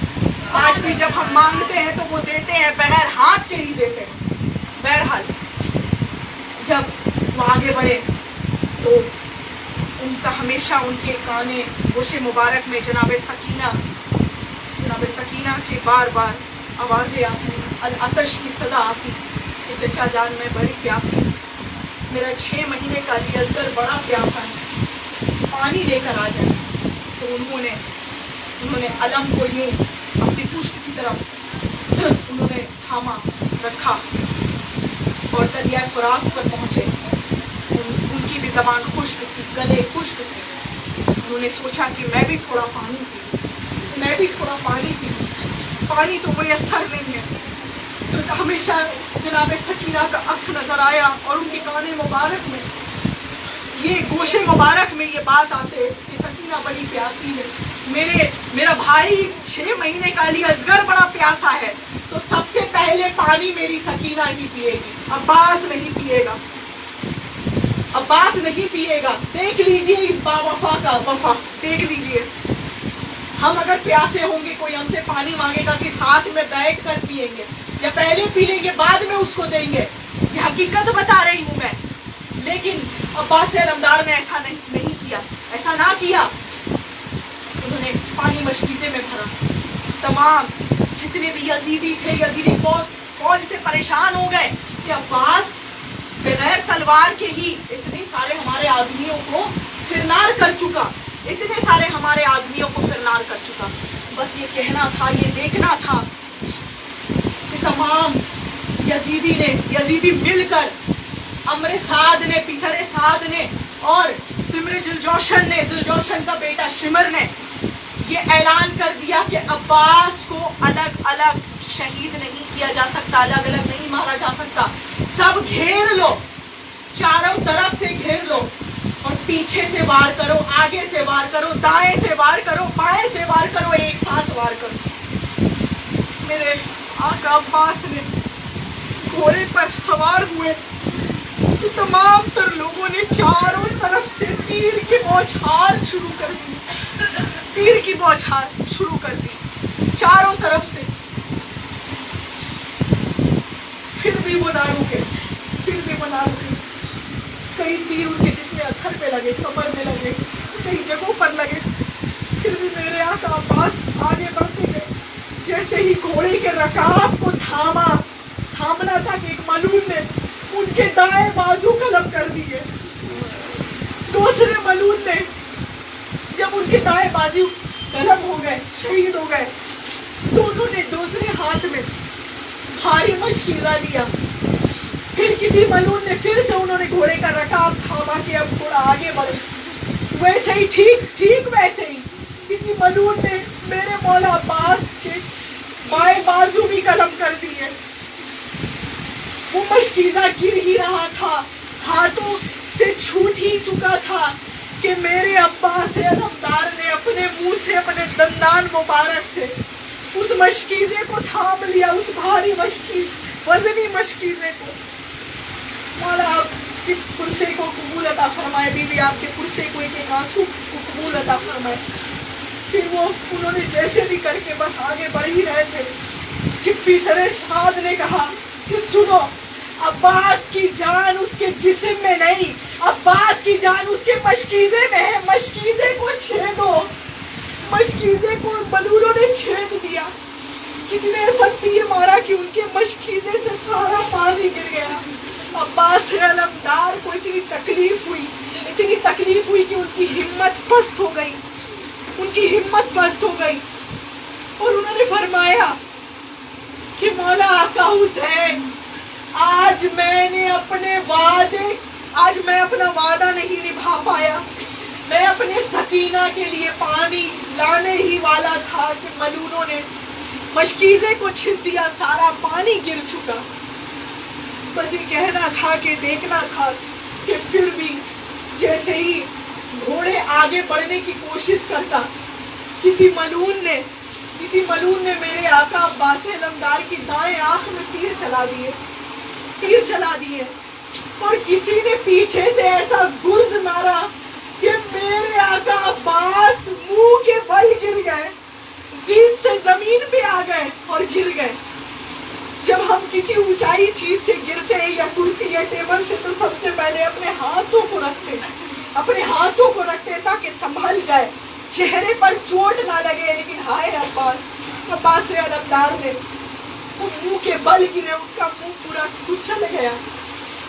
آج بھی جب ہم مانگتے ہیں تو وہ دیتے ہیں، بغیر ہاتھ کے ہی دیتے ہیں. بہرحال جب آگے بڑھے تو ان کا ہمیشہ ان کے کانے گوشے مبارک میں جناب سکینہ کے بار بار آوازیں آتی، العطش کی صدا آتی کہ چچا جان میں بڑی پیاسی ہوں، میرا 6 مہینے کا علی اصغر بڑا پیاسا ہے، پانی لے کر آ جائیں۔ تو انہوں نے علم کو یوں اپنی پشت کی طرف انہوں نے تھاما رکھا اور دریائے فرات پر پہنچے۔ ان کی بھی زبان خشک تھی، گلے خشک تھے۔ انہوں نے سوچا کہ میں بھی تھوڑا پانی پیوں، پانی تو میسر نہیں ہے۔ تو ہمیشہ جناب سکینہ کا عکس نظر آیا اور ان کے کان مبارک میں، یہ گوشے مبارک میں یہ بات آتے کہ سکینہ بڑی پیاسی ہے، میرا بھائی 6 مہینے کا علی اصغر بڑا پیاسا ہے، تو سب سے پہلے پانی میری سکینہ ہی پیے گی، عباس نہیں پیے گا۔ دیکھ لیجئے اس باوفا کا وفا، دیکھ لیجئے، ہم اگر پیاسے ہوں گے کوئی ہم سے پانی مانگے گا کہ ساتھ میں بیٹھ کر پیئیں گے یا پہلے پی لیں گے بعد میں اس کو دیں گے، یہ حقیقت بتا رہی ہوں میں۔ لیکن عباس علمدار نے ایسا نہیں کیا، ایسا نہ کیا۔ انہوں نے پانی مشکیزے میں بھرا، تمام جتنے بھی یزیدی تھے، یزیدی فوج تھے، پریشان ہو گئے کہ عباس بغیر تلوار کے ہی اتنے سارے ہمارے آدمیوں کو فرنار کر چکا، بس یہ کہنا تھا، یہ دیکھنا تھا کہ تمام یزیدی مل کر امر سعد نے، پسر سعد نے اور سمر ذوالجوشن کا بیٹا شمر نے یہ اعلان کر دیا کہ عباس کو الگ الگ شہید نہیں کیا جا سکتا، الگ الگ نہیں مارا جا سکتا، سب گھیر لو، چاروں طرف سے گھیر لو اور پیچھے سے وار کرو، آگے سے وار کرو، دائیں سے وار کرو، بائیں سے وار کرو، ایک ساتھ وار کرو۔ میرے آقا عباس نے گھوڑے پر سوار ہوئے تو تمام تر لوگوں نے چاروں طرف سے تیر کی بوچھار شروع کر دی چاروں طرف سے۔ پھر بھی وہ نہ رکے، کئی تیر ان کے جسم اتھر پہ لگے، کمر میں لگے، کئی جگہوں پر لگے، پھر بھی میرے آقا عباس آگے بڑھتے گئے۔ جیسے ہی گھوڑے کے رکاب کو تھامنا تھا کہ ایک ملعون نے ان کے دائیں بازو قلم کر دیے، دوسرے ملعون نے جب ان کے دائیں بازو قلم ہو گئے، شہید ہو گئے، تو انہوں نے دوسرے ہاتھ میں بھاری مشکیزہ لیا۔ پھر کسی ملعون نے پھر سے انہوں نے گھوڑے کا رکاب تھاما کہ اب تھوڑا آگے بڑھے، ویسے ہی ٹھیک ویسے ہی کسی ملعون نے میرے مولا عباس کے بائیں بازو بھی قلم کر دیے۔ وہ مشکیزہ گر ہی رہا تھا، ہاتھوں سے چھوٹ ہی چکا تھا کہ میرے عباس علمدار نے اپنے منہ سے، اپنے دندان مبارک سے اس مشکیزے کو تھام لیا، اس بھاری وزنی مشکیزے کو۔ مولا آپ کے پرسے کو قبول عطا فرمائے، بی بی آپ کے پرسے کو ایک آنسو کو قبول عطا فرمائے۔ پھر انہوں نے جیسے بھی کر کے بس آگے بڑھ ہی رہے تھے کہ پسر سعد نے کہا کہ سنو، عباس کی جان اس کے جسم میں نہیں، عباس کی جان اس کے مشکیزے میں ہے، مشکیزے کو چھیدو۔ مشکیزے کو ملعونوں نے چھید دیا، کسی نے ایسا تیر مارا کہ ان کے مشکیزے سے سارا پانی گر گیا۔ عباس علمدار کو اتنی تکلیف ہوئی کہ ان کی ہمت پست ہو گئی، اور انہوں نے فرمایا کہ مولا آقا حسین، آج میں اپنا وعدہ نہیں نبھا پایا، میں اپنے سکینہ کے لیے پانی لانے ہی والا تھا کہ ملعونوں نے مشکیزے کو چھین دیا، سارا پانی گر چکا۔ بس یہ کہنا تھا کہ دیکھنا تھا کہ پھر بھی جیسے ہی گھوڑے آگے بڑھنے کی کوشش کرتا، کسی ملعون نے میرے آقا عباس علمدار کی دائیں آنکھ میں تیر چلا دیے، اور کسی نے پیچھے سے ایسا گرز مارا کہ میرے آقا عباس منہ کے بل گر گئے، زین سے زمین پہ آ گئے اور گر گئے۔ جب ہم کسی اونچائی چیز سے گرتے ہیں یا کرسی یا ٹیبل سے تو سب سے پہلے اپنے ہاتھوں کو رکھتے تاکہ سنبھل جائے، چہرے پر چوٹ نہ لگے. لیکن ہائے عباس علمدار نے وہ منہ کے بل گرے، ان کا منہ پورا کچل گیا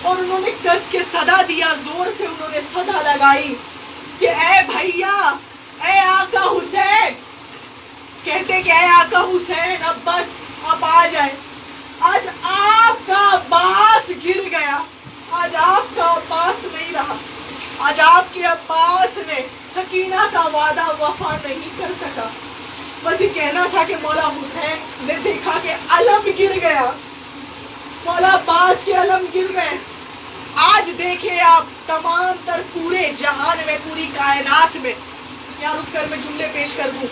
اور انہوں نے کس کے صدا دیا، زور سے انہوں نے صدا لگائی کہ اے بھیا، اے آقا حسین. کہتے کہ اے آقا حسین اب بس، اب آ جائے. آج آپ کا عباس گر گیا، آج آپ کا عباس نہیں رہا، آج آپ کے عباس نے سکینہ کا وعدہ وفا نہیں کر سکا. بس یہ کہنا تھا کہ مولا حسین نے دیکھا کہ علم گر گیا، مولا عباس کے علم گر گئے. آج دیکھیں آپ تمام تر پورے جہان میں، پوری کائنات میں، یہاں رک کر میں جملے پیش کر دوں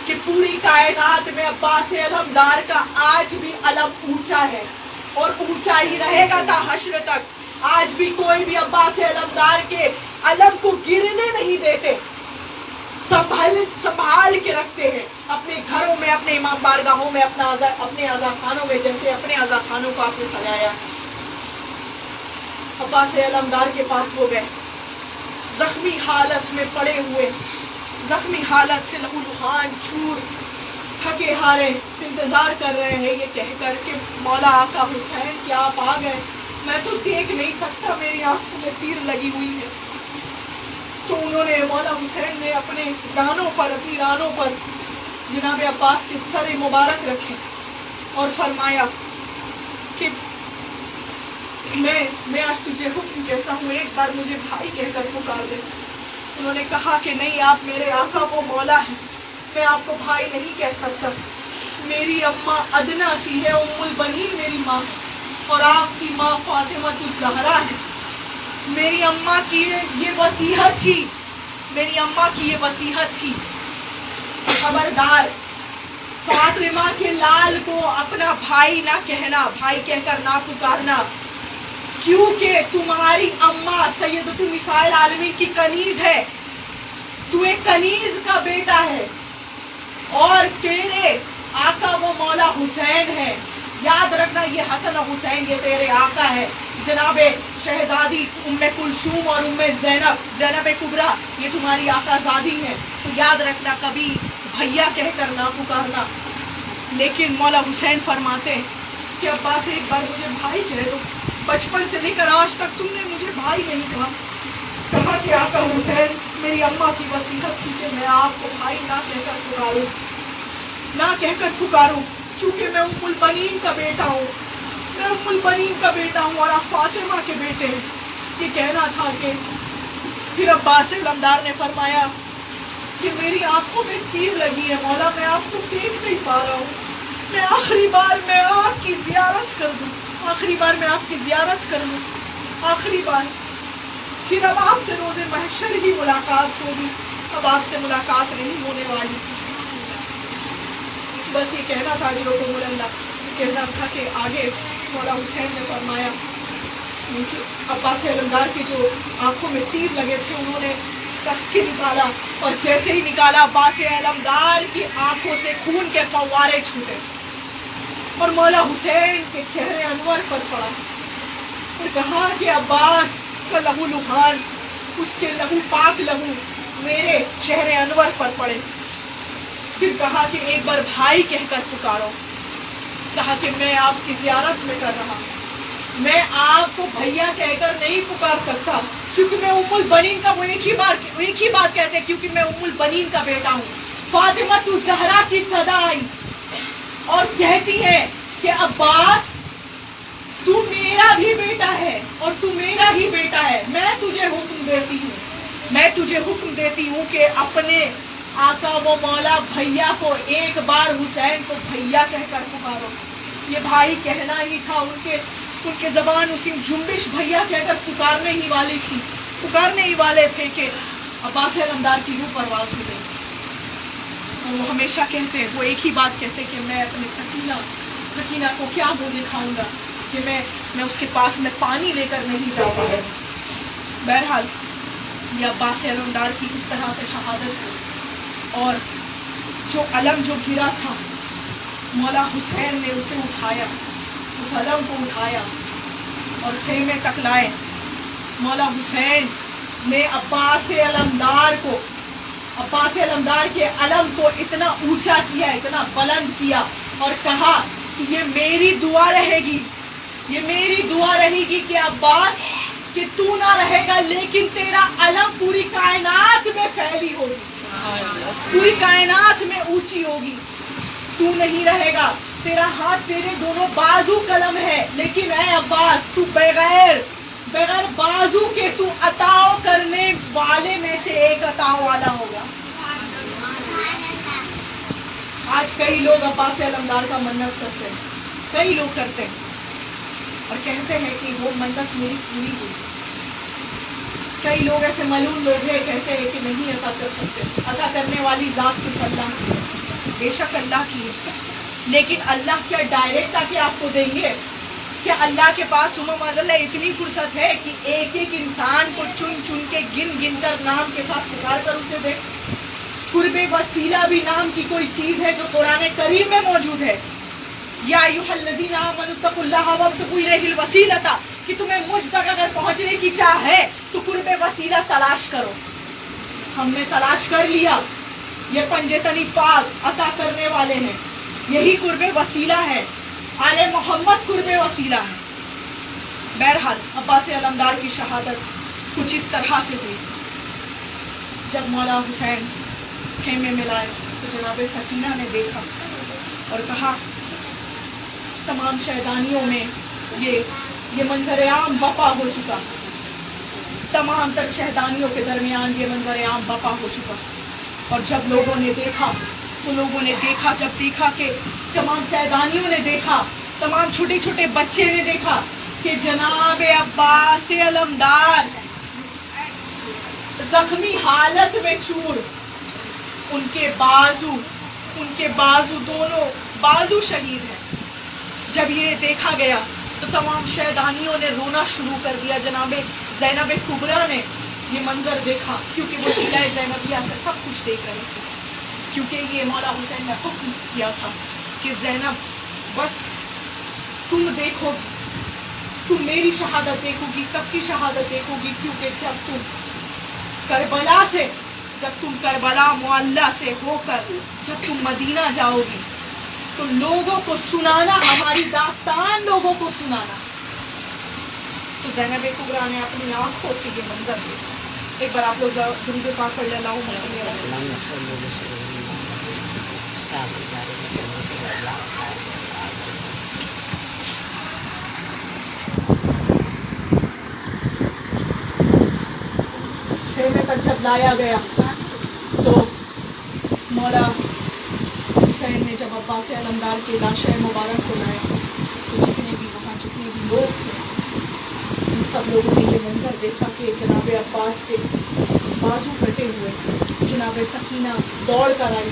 کہ پوری کائنات میں عباس علمدار کا آج بھی علم اونچا ہے اور اونچا ہی رہے گا تا حشر تک. آج بھی کوئی بھی عباس علمدار کے علم کو گرنے نہیں دیتے، سنبھال کے رکھتے ہیں اپنے گھروں میں، اپنے امام بارگاہوں میں، اپنے عزا خانوں میں، جیسے اپنے عزا خانوں کو آپ نے سجایا. عباس علمدار کے پاس وہ گئے، زخمی حالت میں پڑے ہوئے، زخمی حالت سے لہولہان چور، تھکے ہارے انتظار کر رہے ہیں یہ کہہ کر کہ مولا آقا حسین کیا آپ آ گئے؟ میں تو دیکھ نہیں سکتا، میری آنکھوں میں تیر لگی ہوئی ہے. تو انہوں نے، مولا حسین نے اپنے زانوں پر، اپنی رانوں پر جناب عباس کے سر مبارک رکھے اور فرمایا کہ میں آج تجھے حکم کہتا ہوں، ایک بار مجھے بھائی کہہ کر پکار دے. انہوں نے کہا کہ نہیں، آپ میرے آقا وہ مولا ہیں، میں آپ کو بھائی نہیں کہہ سکتا. میری اماں ادنا سی ہے، ام البنین میری ماں، اور آپ کی ماں فاطمہ الزہرا ہے. میری اماں کی یہ وصیحت تھی، میری اماں کی یہ وصیحت تھی، خبردار فاطمہ کے لال کو اپنا بھائی نہ کہنا، بھائی کہہ کر نہ پکارنا، کیونکہ تمہاری اماں سیدۃ النساء العالمین کی کنیز ہے، تو ایک کنیز کا بیٹا ہے، اور تیرے آقا وہ مولا حسین ہے. یاد رکھنا یہ حسن و حسین یہ تیرے آقا ہے. جناب شہزادی ام کلثوم اور ام زینب کبریٰ یہ تمہاری آقا زادی ہیں. تو یاد رکھنا کبھی بھیا کہہ کر نہ پکارنا. لیکن مولا حسین فرماتے کہ عباس ایک بار مجھے بھائی کہہ دو، بچپن سے لے کر آج تک تم نے مجھے بھائی نہیں کہا. کہا کہ آقا حسین میری اماں کی وصیحت تھی کہ میں آپ کو بھائی نہ کہہ کر پکاروں، نہ کہہ کر پکاروں، کیونکہ میں ام البنین کا بیٹا ہوں، میں ام البنین کا بیٹا ہوں اور آپ فاطمہ کے بیٹے ہیں. یہ کہنا تھا کہ پھر عباس علمدار نے فرمایا کہ میری آنکھوں میں تیر لگی ہے مولا، میں آپ کو دیکھ نہیں پا رہا ہوں، میں آخری بار میں آپ کی زیارت کر دوں، آخری بار میں آپ کی زیارت کر لوں، آخری بار. پھر اب آپ سے روز محشر ہی ملاقات ہوگی، اب آپ سے ملاقات نہیں ہونے والی. بس یہ کہنا تھا جو کہنا تھا کہ آگے مولا حسین نے فرمایا کہ عباس علمدار کی جو آنکھوں میں تیر لگے تھے انہوں نے کس کے نکالا، اور جیسے ہی نکالا عباس علمدار کی آنکھوں سے خون کے فوارے چھوٹے اور مولا حسین کے چہرے انور پر پڑا اور کہا کہ عباس کا لہو لہان، اس کے لہو پاک لہو میرے چہرے انور پر پڑے. پھر کہا کہ ایک بار بھائی کہہ کر پکارو. کہا کہ میں آپ کی زیارت میں کر رہا ہوں، میں آپ کو بھیا کہہ کر نہیں پکار سکتا، کیونکہ میں ام البنین کا، وہ ایک ہی بات کہتے ہیں، کیونکہ میں ام البنین کا بیٹا ہوں. فاطمہ الزہرا کی صدا آئی اور کہتی ہے کہ عباس تو میرا بھی بیٹا ہے اور تو میرا ہی بیٹا ہے، میں تجھے حکم دیتی ہوں کہ اپنے آقا وہ مولا بھیا کو ایک بار حسین کو بھیا کہہ کر پکارو. یہ بھائی کہنا ہی تھا، ان کے زبان اسی جنبش بھیا کہہ کر پکارنے ہی والے تھے کہ عباس علمدار کی روح پرواز ہو گئی. وہ ہمیشہ کہتے ہیں، وہ ایک ہی بات کہتے کہ میں اپنے سکینہ کو کیا منہ دکھاؤں گا کہ میں اس کے پاس میں پانی لے کر نہیں جا پا رہا. بہرحال یہ عباس علمدار کی اس طرح سے شہادت ہوئی، اور جو علم جو گرا تھا مولا حسین نے اسے اٹھایا اس علم کو اٹھایا اور خیمے تک لائے. مولا حسین نے عباس علمدار کے علم کو اتنا اونچا کیا, اتنا بلند کیا اور کہا کہ یہ میری دعا رہے گی, یہ میری دعا رہے گی کہ عباس کہ تو نہ رہے گا لیکن تیرا علم پوری کائنات میں پھیلی ہوگی, پوری کائنات میں اونچی ہوگی. تو نہیں رہے گا, تیرا ہاتھ, تیرے دونوں بازو قلم ہے, لیکن اے عباس تو بغیر بازو کے تو عطا کرنے والے میں سے ایک عطا والا ہوگا. آج کئی لوگ عباس علمدار کا منت کرتے ہیں, کئی لوگ کرتے ہیں اور کہتے ہیں کہ وہ منت میری پوری ہوئی. کئی لوگ ایسے ملعون لوگ ہیں, کہتے ہیں کہ نہیں عطا کر سکتے. عطا کرنے والی ذات صرف اللہ کی ہے, بے شک اللہ کی ہے, لیکن اللہ کیا ڈائریکٹ آ کے آپ کو دیں گے؟ کیا اللہ کے پاس سبحان اللہ اتنی فرصت ہے کہ ایک ایک انسان کو چن چن کے گن کر نام کے ساتھ پکار کر اسے دے؟ قرب وسیلہ بھی نام کی کوئی چیز ہے جو قرآن کریم میں موجود ہے. یا ایھا الذین آمنوا اتقوا اللہ وابتغوا الیہ الوسیلۃ, کہ تمہیں مجھ تک اگر پہنچنے کی چاہ ہے تو قرب وسیلہ تلاش کرو. ہم نے تلاش کر لیا, یہ پنجے تنی پاک عطا کرنے والے ہیں, یہی قرب وسیلہ ہے. آل محمد قرب وسیلہ ہے. بہرحال عباس علمدار کی شہادت کچھ اس طرح سے ہوئی. جب مولا حسین خیمے میں لائے تو جناب سکینہ نے دیکھا اور کہا تمام شہدانیوں میں یہ منظر عام بپا ہو چکا, تمام تر شہدانیوں کے درمیان یہ منظر عام بپا ہو چکا. اور جب لوگوں نے دیکھا تو لوگوں نے دیکھا, جب دیکھا کہ تمام شہدانیوں نے دیکھا, تمام چھوٹے چھوٹے بچے نے دیکھا کہ جناب عباس علمدار زخمی حالت میں چور, ان کے بازو دونوں بازو شہید ہیں. جب یہ دیکھا گیا تو تمام شہدانیوں نے رونا شروع کر دیا. جناب زینب کبریٰ نے یہ منظر دیکھا, کیونکہ وہ قلعہ زینبیہ سے سب کچھ دیکھ رہے تھے, کیونکہ یہ مولا حسین نے حکم کیا تھا کہ زینب بس تم دیکھو, تم میری شہادت دیکھو گی, سب کی شہادت دیکھو گی, کیونکہ جب تم کربلا معلیٰ سے ہو کر جب تم مدینہ جاؤ گی تو لوگوں کو سنانا, ہماری داستان لوگوں کو سنانا. تو زینب کبریٰ نے اپنی آنکھوں سے یہ منظر دیکھا. ایک بار آپ لوگ درود پاک پڑھ لیں. اللہم صلی علی خیمے تک جب لایا گیا تو مولا حسین نے جب عباس علمدار کے لاشِ مبارک کو لایا تو جتنے بھی لوگ تھے ان سب لوگوں نے یہ منظر دیکھا کہ جناب عباس کے بازو کٹے ہوئے. جناب سکینہ دوڑ کر آئی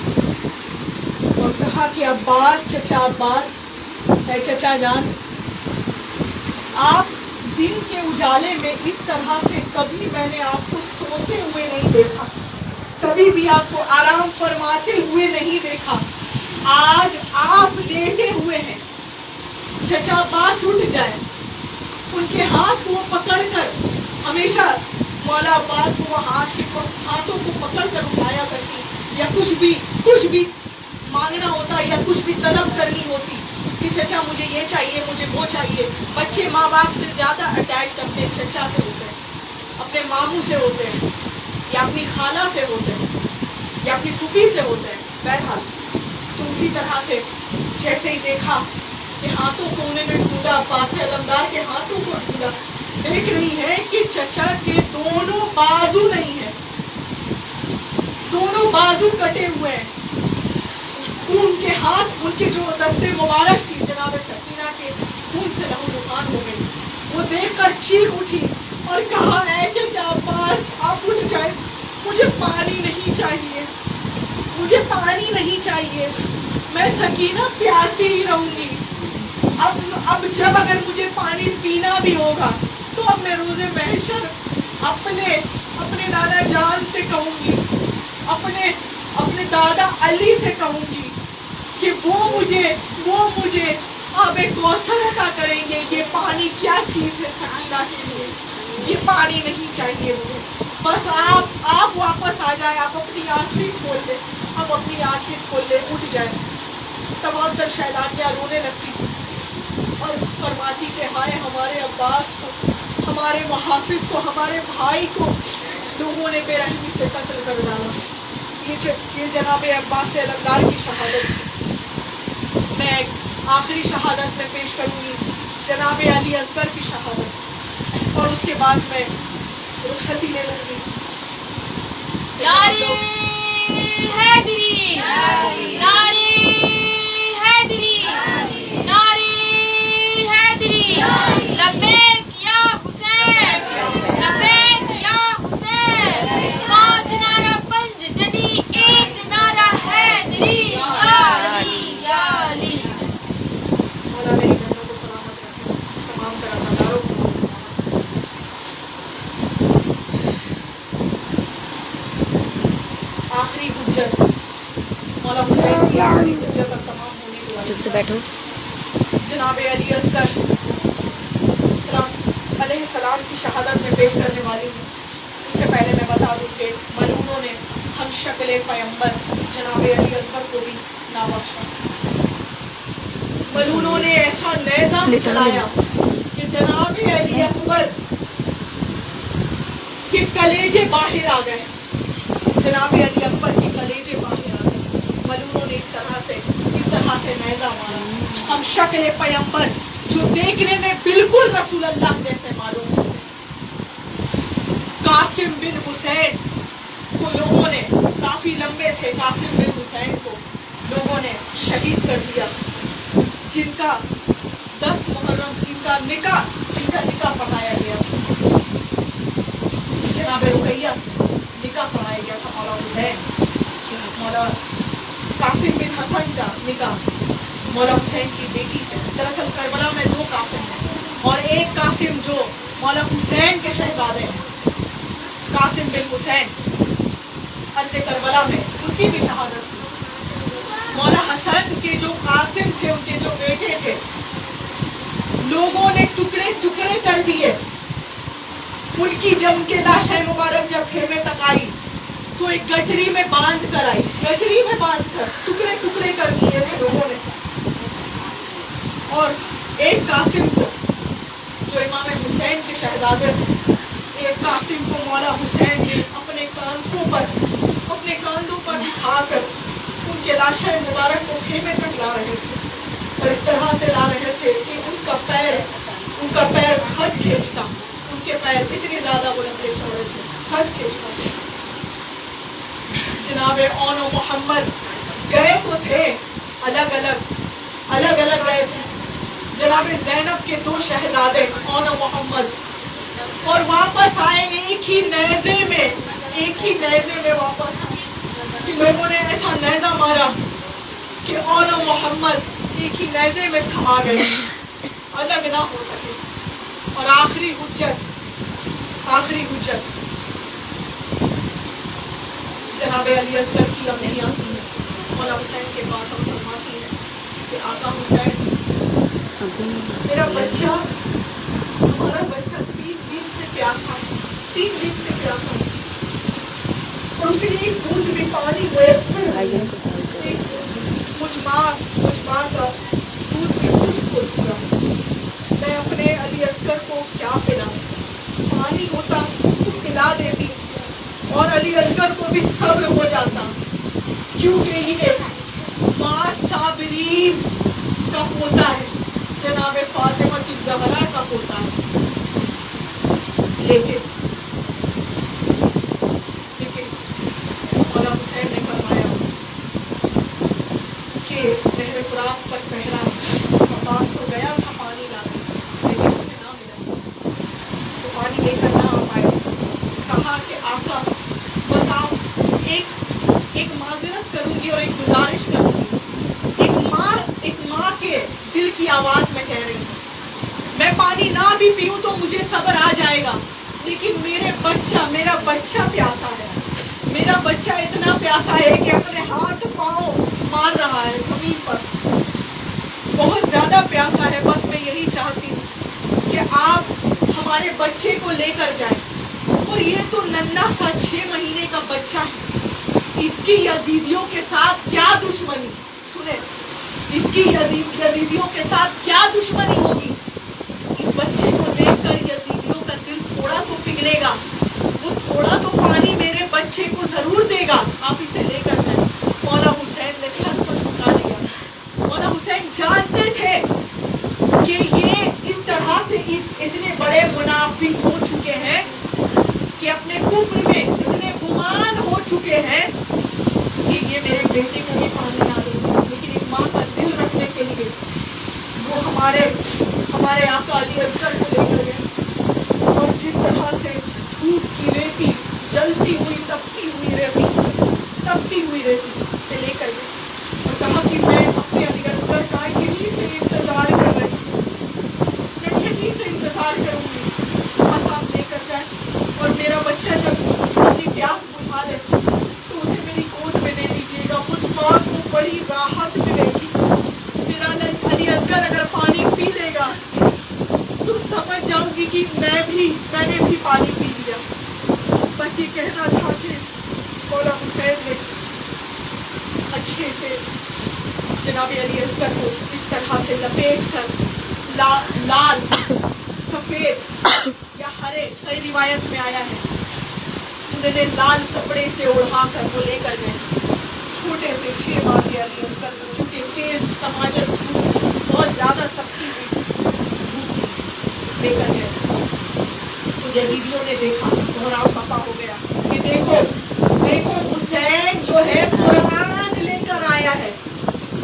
اور کہا کہ عباس, چچا عباس, اے چچا جان, آپ دن کے اجالے میں اس طرح سے کبھی میں نے آپ کو سوتے ہوئے نہیں دیکھا, کبھی بھی آپ کو آرام فرماتے ہوئے نہیں دیکھا. آج آپ لیٹے ہوئے ہیں. چچا عباس اٹھ جائے, ان کے ہاتھ کو پکڑ کر, ہمیشہ مولا عباس کو وہ ہاتھوں کو پکڑ کر اٹھایا کرتی, یا کچھ بھی مانگنا ہوتا یا کچھ بھی طلب کرنی ہوتی کہ چچا مجھے یہ چاہیے, مجھے وہ چاہیے. بچے ماں باپ سے زیادہ اٹیچڈ اپنے چچا سے ہوتے ہیں, اپنے ماموں سے ہوتے ہیں, یا اپنی خالہ سے ہوتے ہیں, یا اپنی پھوپھی سے ہوتے ہیں. بہرحال تو اسی طرح سے جیسے ہی دیکھا کہ ہاتھوں کو انہوں نے ڈھونڈا, عباس علمدار کے ہاتھوں کو ڈھونڈا, دیکھ رہی ہے کہ چچا کے دونوں بازو نہیں ہیں, دونوں بازو کٹے ہوئے ہیں. خون کے ہاتھ, ان کے جو دستے مبارک تھی جناب سکینہ کے خون سے لہو لہان ہو گئی. وہ دیکھ کر چیخ اٹھی اور کہا اے چچا عباس آپ اٹھ جائے, مجھے پانی نہیں چاہیے, مجھے پانی نہیں چاہیے, میں سکینہ پیاسی ہی رہوں گی. اب جب اگر مجھے پانی پینا بھی ہوگا تو اب میں روز محشر اپنے دادا جان سے کہوں گی, اپنے دادا علی سے کہوں گی کہ وہ مجھے آپ ایک کوثر عطا کریں گے. یہ پانی کیا چیز ہے سکینہ کے لیے, یہ پانی نہیں چاہیے مجھے. بس آپ واپس آ جائیں, آپ اپنی آنکھیں کھول لیں, آپ اپنی آنکھیں کھول لیں, اٹھ جائیں. تمام تر شہزادیاں رونے لگتی اور فرماتی کہ ہائے ہمارے عباس کو, ہمارے محافظ کو, ہمارے بھائی کو لوگوں نے بے رحمی سے قتل کر ڈالا. یہ جناب عباس علمدار کی شہادت تھی. میں آخری شہادت میں پیش کروں گی جناب علی اصغر کی شہادت, اور اس کے بعد میں رخصتی لے لوں گی. نعرے حیدری, نعرے حیدری, نعرے حیدری. لبیک یا حسین, لبیک یا حسین. 5 نعرہ پنج دنی, 1 نعرہ حیدری. یا علی یا علی. مولا میری بہنوں کو سلامت رکھے, تمام تر عزاداروں کو سلامت رکھے. آخری حجت مولا حسین کی آخری حجت اب تمام ہونے کو چپ سے والی بیٹھو. ہے. جناب علی اصغر سلام علیہ السلام کی شہادت میں پیش کرنے والی ہوں. اس سے پہلے میں بتا دوں کہ ملعونوں نے ہم شکل پیغمبر جناب علی اصغر کو بھی نہ بخشا. ملعونوں نے ایسا نیزہ چلایا کہ جناب علی اکبر کے کلیجے باہر آ گئے. جناب علی اکبر کے کلیجے باہر آ گئے. ملعونوں نے اس طرح سے نیزہ مارا. ہم شکل پیغمبر جو دیکھنے میں بالکل رسول اللہ جیسے معلوم ہوتے, قاسم بن حسین کو لوگوں نے, کافی لمبے تھے, قاسم بن حسین کو لوگوں نے شہید کر دیا, جن کا 10 محرم جن کا نکاح پڑھایا گیا تھا. جناب رقیہ سے نکاح پڑھایا گیا تھا مولا حسین, مولا قاسم بن حسن کا نکاح مولا حسین کی بیٹی سے. دراصل کربلا میں 2 قاسم ہیں, اور ایک قاسم جو مولا حسین کے شہزادے ہیں, قاسم بن حسین عرض کربلا میں ان کی بھی شہادت تھی. مولا حسن کے جو قاسم تھے, ان کے جو بیٹے تھے, لوگوں نے ٹکڑے ٹکڑے کر دیے. ان کی جب ان کے لاشیں مبارک جب خیمے تک آئی تو ایک گٹری میں باندھ کر آئی, گٹری میں باندھ کر ٹکڑے ٹکڑے کر دیے تھے لوگوں نے. اور ایک قاسم کو جو امام حسین کے شہزادے تھے, ایک قاسم کو مولا حسین نے اپنے کاندھوں پر بٹھا کر ان کے لاشیں مبارک کو خیمے تک لا رہے تھے, اور اس طرح سے لا رہے تھے کہ ان کا پیر خط کھینچتا, ان کے پیر اتنے زیادہ بلند چوڑے تھے, خط کھینچتا. جناب اون و محمد گئے تو تھے الگ الگ گئے تھے. جناب زینب کے 2 شہزادے اون و محمد, اور واپس آئے ایک ہی نیزے میں واپس آئے. لوگوں نے ایسا نیزہ مارا کہ اون و محمد ایک ہی نیزے میں سما گئے, الگ نہ ہو سکے. اور آخری حجت جناب علی اصغر کی لمبی آتی ہے. مولا حسین کے پاس ہم فرماتی ہے کہ آقا حسین, میرا بچہ, ہمارا بچہ 3 دن سے پیاسا ہے, اور اسے ایک بوند بھی پانی میسر نہیں. مجھ ماں کا دودھ بھی خشک ہو چکا. میں اپنے علی اصغر کو کیا پلاؤں؟ پانی ہوتا تو پلا دیتی, اور علی اصغر کو بھی صبر ہو جاتا, کیونکہ یہ ماں صابرین کا پوتا ہے, جناب فاطمہ الزہرا کا پوتا ہے. لیکن مولا حسین نے فرمایا کہ نہر فرات پر پہرا عباس تو گیا تھا پانی لانے, لیکن اسے نہ ملا, تو پانی لے کر نہ آ پائے. کہا کہ آقا بس آپ ایک معذرت کروں گی اور ایک گزارش کروں گی. ایک ماں کے دل کی آواز میں کہہ رہی ہوں, میں پانی نہ بھی پیوں تو مجھے صبر آ جائے گا, لیکن میرا بچہ پیاسا ہے. میرا بچہ اتنا پیاسا ہے کہ اپنے ہاتھ پاؤں مار رہا ہے زمین پر. بہت زیادہ پیاسا ہے. بس میں یہی چاہتی ہوں کہ آپ ہمارے بچے کو لے کر جائیں. اور یہ تو ننھا سا 6 مہینے کا بچہ ہے, اس کی یزیدیوں کے ساتھ کیا دشمنی, سنیں, اس کی یزیدیوں کے ساتھ کیا دشمنی ہوگی. اس بچے کو دیکھ کر یزیدیوں کا دل تھوڑا تو پگھلے گا, وہ تھوڑا تو پانی میرے بچے کو ضرور دے گا. آپ اسے لے کر جائیں. مولا حسین نے سر کو جھکا دیا. مولا حسین جانتے تھے کہ یہ اس طرح سے اتنے بڑے منافق ہو چکے ہیں کہ اپنے کفر میں اتنے گمان ہو چکے ہیں کہ یہ میرے بیٹے کو بھی پانی نہ دے. لیکن ایک ماں کا دل رکھنے کے لیے وہ ہمارے آقا علی اصغر کو لے کر گئے, اور جس طرح سے دھوپ کی ریتی, جلتی ہوئی تپتی ہوئی ریتی پہ لے کر گئے, اور کہا کہ میں اپنے علی اصغر کا یہیں سے انتظار کر رہی ہوں, میں یہیں سے انتظار کروں گی, بس آپ لے کر جائیں. اور میرا بچہ جب اپنی پیاس بجھا لے تو اسے میری گود میں دے دیجیے گا. مجھ ماں کو بڑی راحت ملے گی. میرا علی اصغر اگر پانی پی لے گا تو سمجھ جاؤں گی کہ میں نے بھی پانی پی لیا. بس یہ کہنا تھا کہ مولا حسین نے اچھے سے جناب علی اصغر کو اس طرح سے لپیٹ کر لال, سفید یا ہرے, کئی روایت میں آیا ہے, انہوں نے لال کپڑے سے اوڑھا کر وہ لے کر گئے چھوٹے سے 6 ماہ کے علی اصغر کو, کیونکہ تیز تماچل بہت زیادہ تپتی ہوئی لے کر گئے. تو یزیدیوں نے دیکھا, کوہرام پپا ہو گیا کہ دیکھو حسین جو ہے قرآن لے کر آیا ہے.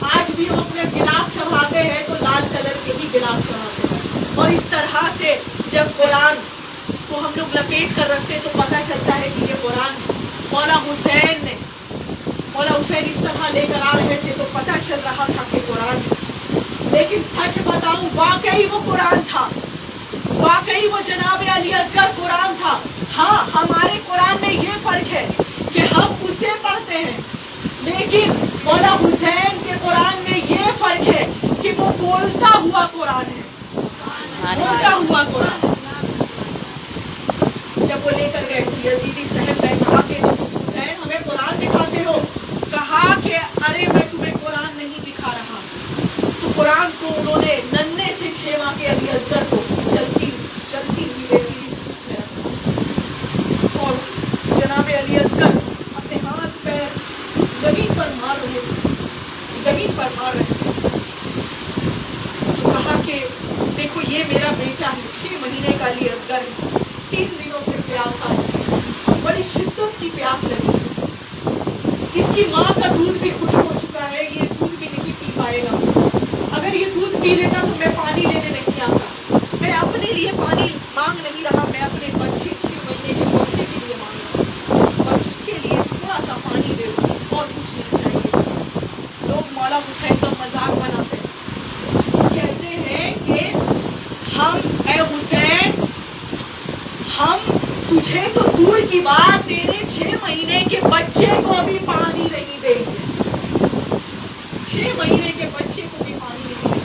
آج بھی ہم اپنے غلاف چڑھاتے ہیں تو لال کلر کے ہی غلاف چڑھاتے ہیں, اور اس طرح سے جب قرآن کو ہم لوگ لپیٹ کر رکھتے تو پتہ چلتا ہے کہ یہ قرآن مولا حسین اس طرح لے کر آ رہے تھے تو پتہ چل رہا تھا کہ قرآن. لیکن سچ بتاؤں, واقعی وہ قرآن تھا, واقعی وہ جناب علی اصغر قرآن تھا. ہاں, ہمارے قرآن میں یہ فرق ہے کہ ہم اسے پڑھتے ہیں, لیکن مولا حسین کے قرآن میں یہ فرق ہے کہ وہ بولتا ہوا قرآن ہے, بولتا ہوا قرآن. جب وہ لے کر گئے یزیدی صاحب نے کہا کہ حسین ہمیں قرآن دکھاتے ہو. کہا کہ ارے میں تمہیں قرآن نہیں دکھا رہا. تو قرآن کو انہوں نے ننھے سے 6 ماہ کے علی اصغر کو چلتی ہوئی دیتی اور جناب علی اصغر اپنے ہاتھ پیر زمین پر مار رہے تھے. تو کہا کہ دیکھو یہ میرا بیٹا ہے, 6 مہینے کا علی اصغر ہے, 3 دنوں سے پیاسا ہے, بڑی شدت کی پیاس لگی. اس کی ماں کا دودھ بھی خشک ہو چکا ہے, یہ دودھ بھی نہیں پی پائے گا. اگر یہ دودھ پی لیتا تو میں پانی لینے نہیں آتا. میں اپنے لیے پانی مانگ نہیں رہا, میں اپنے بچے 6 مہینے کے بچے کے لیے مانگ رہا. بس اس کے لیے تھوڑا سا پانی دے دو, اور کچھ نہیں چاہیے. لوگ مولا حسین کا مذاق بناتے ہیں, کہتے ہیں کہ اے حسین, ہم تجھے تو دور کی بات تیرے 6 مہینے کے بچے کو بھی پانی نہیں دیں گے. 6 مہینے کے بچے کو بھی پانی نہیں دیں گے.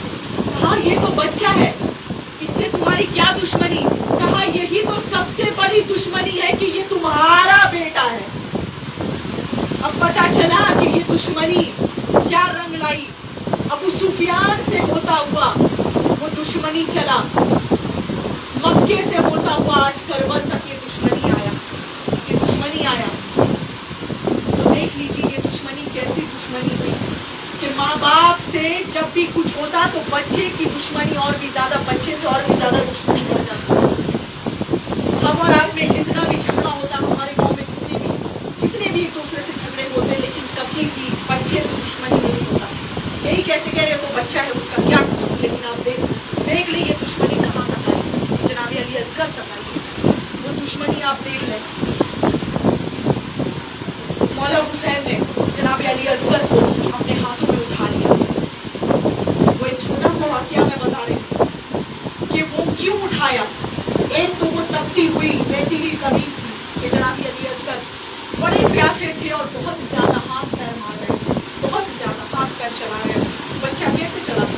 کہا یہ تو بچہ ہے, اس سے تمہاری کیا دشمنی. کہا یہی تو سب سے بڑی دشمنی ہے کہ یہ تمہارا بیٹا ہے. اب پتا چلا کہ یہ دشمنی کیا رنگ لائی. ابو سفیان سے ہوتا ہوا وہ دشمنی چلا, مکے سے ہوتا ہوا آج کربل تک یہ دشمنی آیا. تو دیکھ لیجیے یہ دشمنی کیسی دشمنی ہوئی کہ ماں باپ سے جب بھی کچھ ہوتا تو بچے کی دشمنی اور بھی زیادہ, بچے سے اور بھی زیادہ دشمنی بڑھ جاتی. ہم اور آپ میں جتنا بھی جھگڑا ہوتا, ہمارے گاؤں میں جتنے بھی ایک دوسرے سے جھگڑے ہوتے, لیکن کبھی بھی بچے سے دشمنی نہیں ہوتا. یہی کہتے رہے وہ بچہ ہے, اس کا کیا قصور. لیکن آپ دیکھ لیں یہ دشمنی کہاں تک آئی, جناب علی اصغر تک آئی. وہ دشمنی آپ دیکھ لیں. مولا حسین نے جناب علی اصغر کو اپنے ہاتھوں میں اٹھا لیا. وہ ایک چھوٹا سا واقعہ میں بتا رہی ہوں کہ وہ کیوں اٹھایا. ایک تو وہ تپتی ہوئی ریتیلی زمین تھی کہ جناب علی اصغر بڑے پیاسے تھے اور بہت زیادہ ہاتھ پیر مار رہے تھے, بہت زیادہ ہاتھ پیر چلا رہے تھے. بچہ کیسے چلاتا,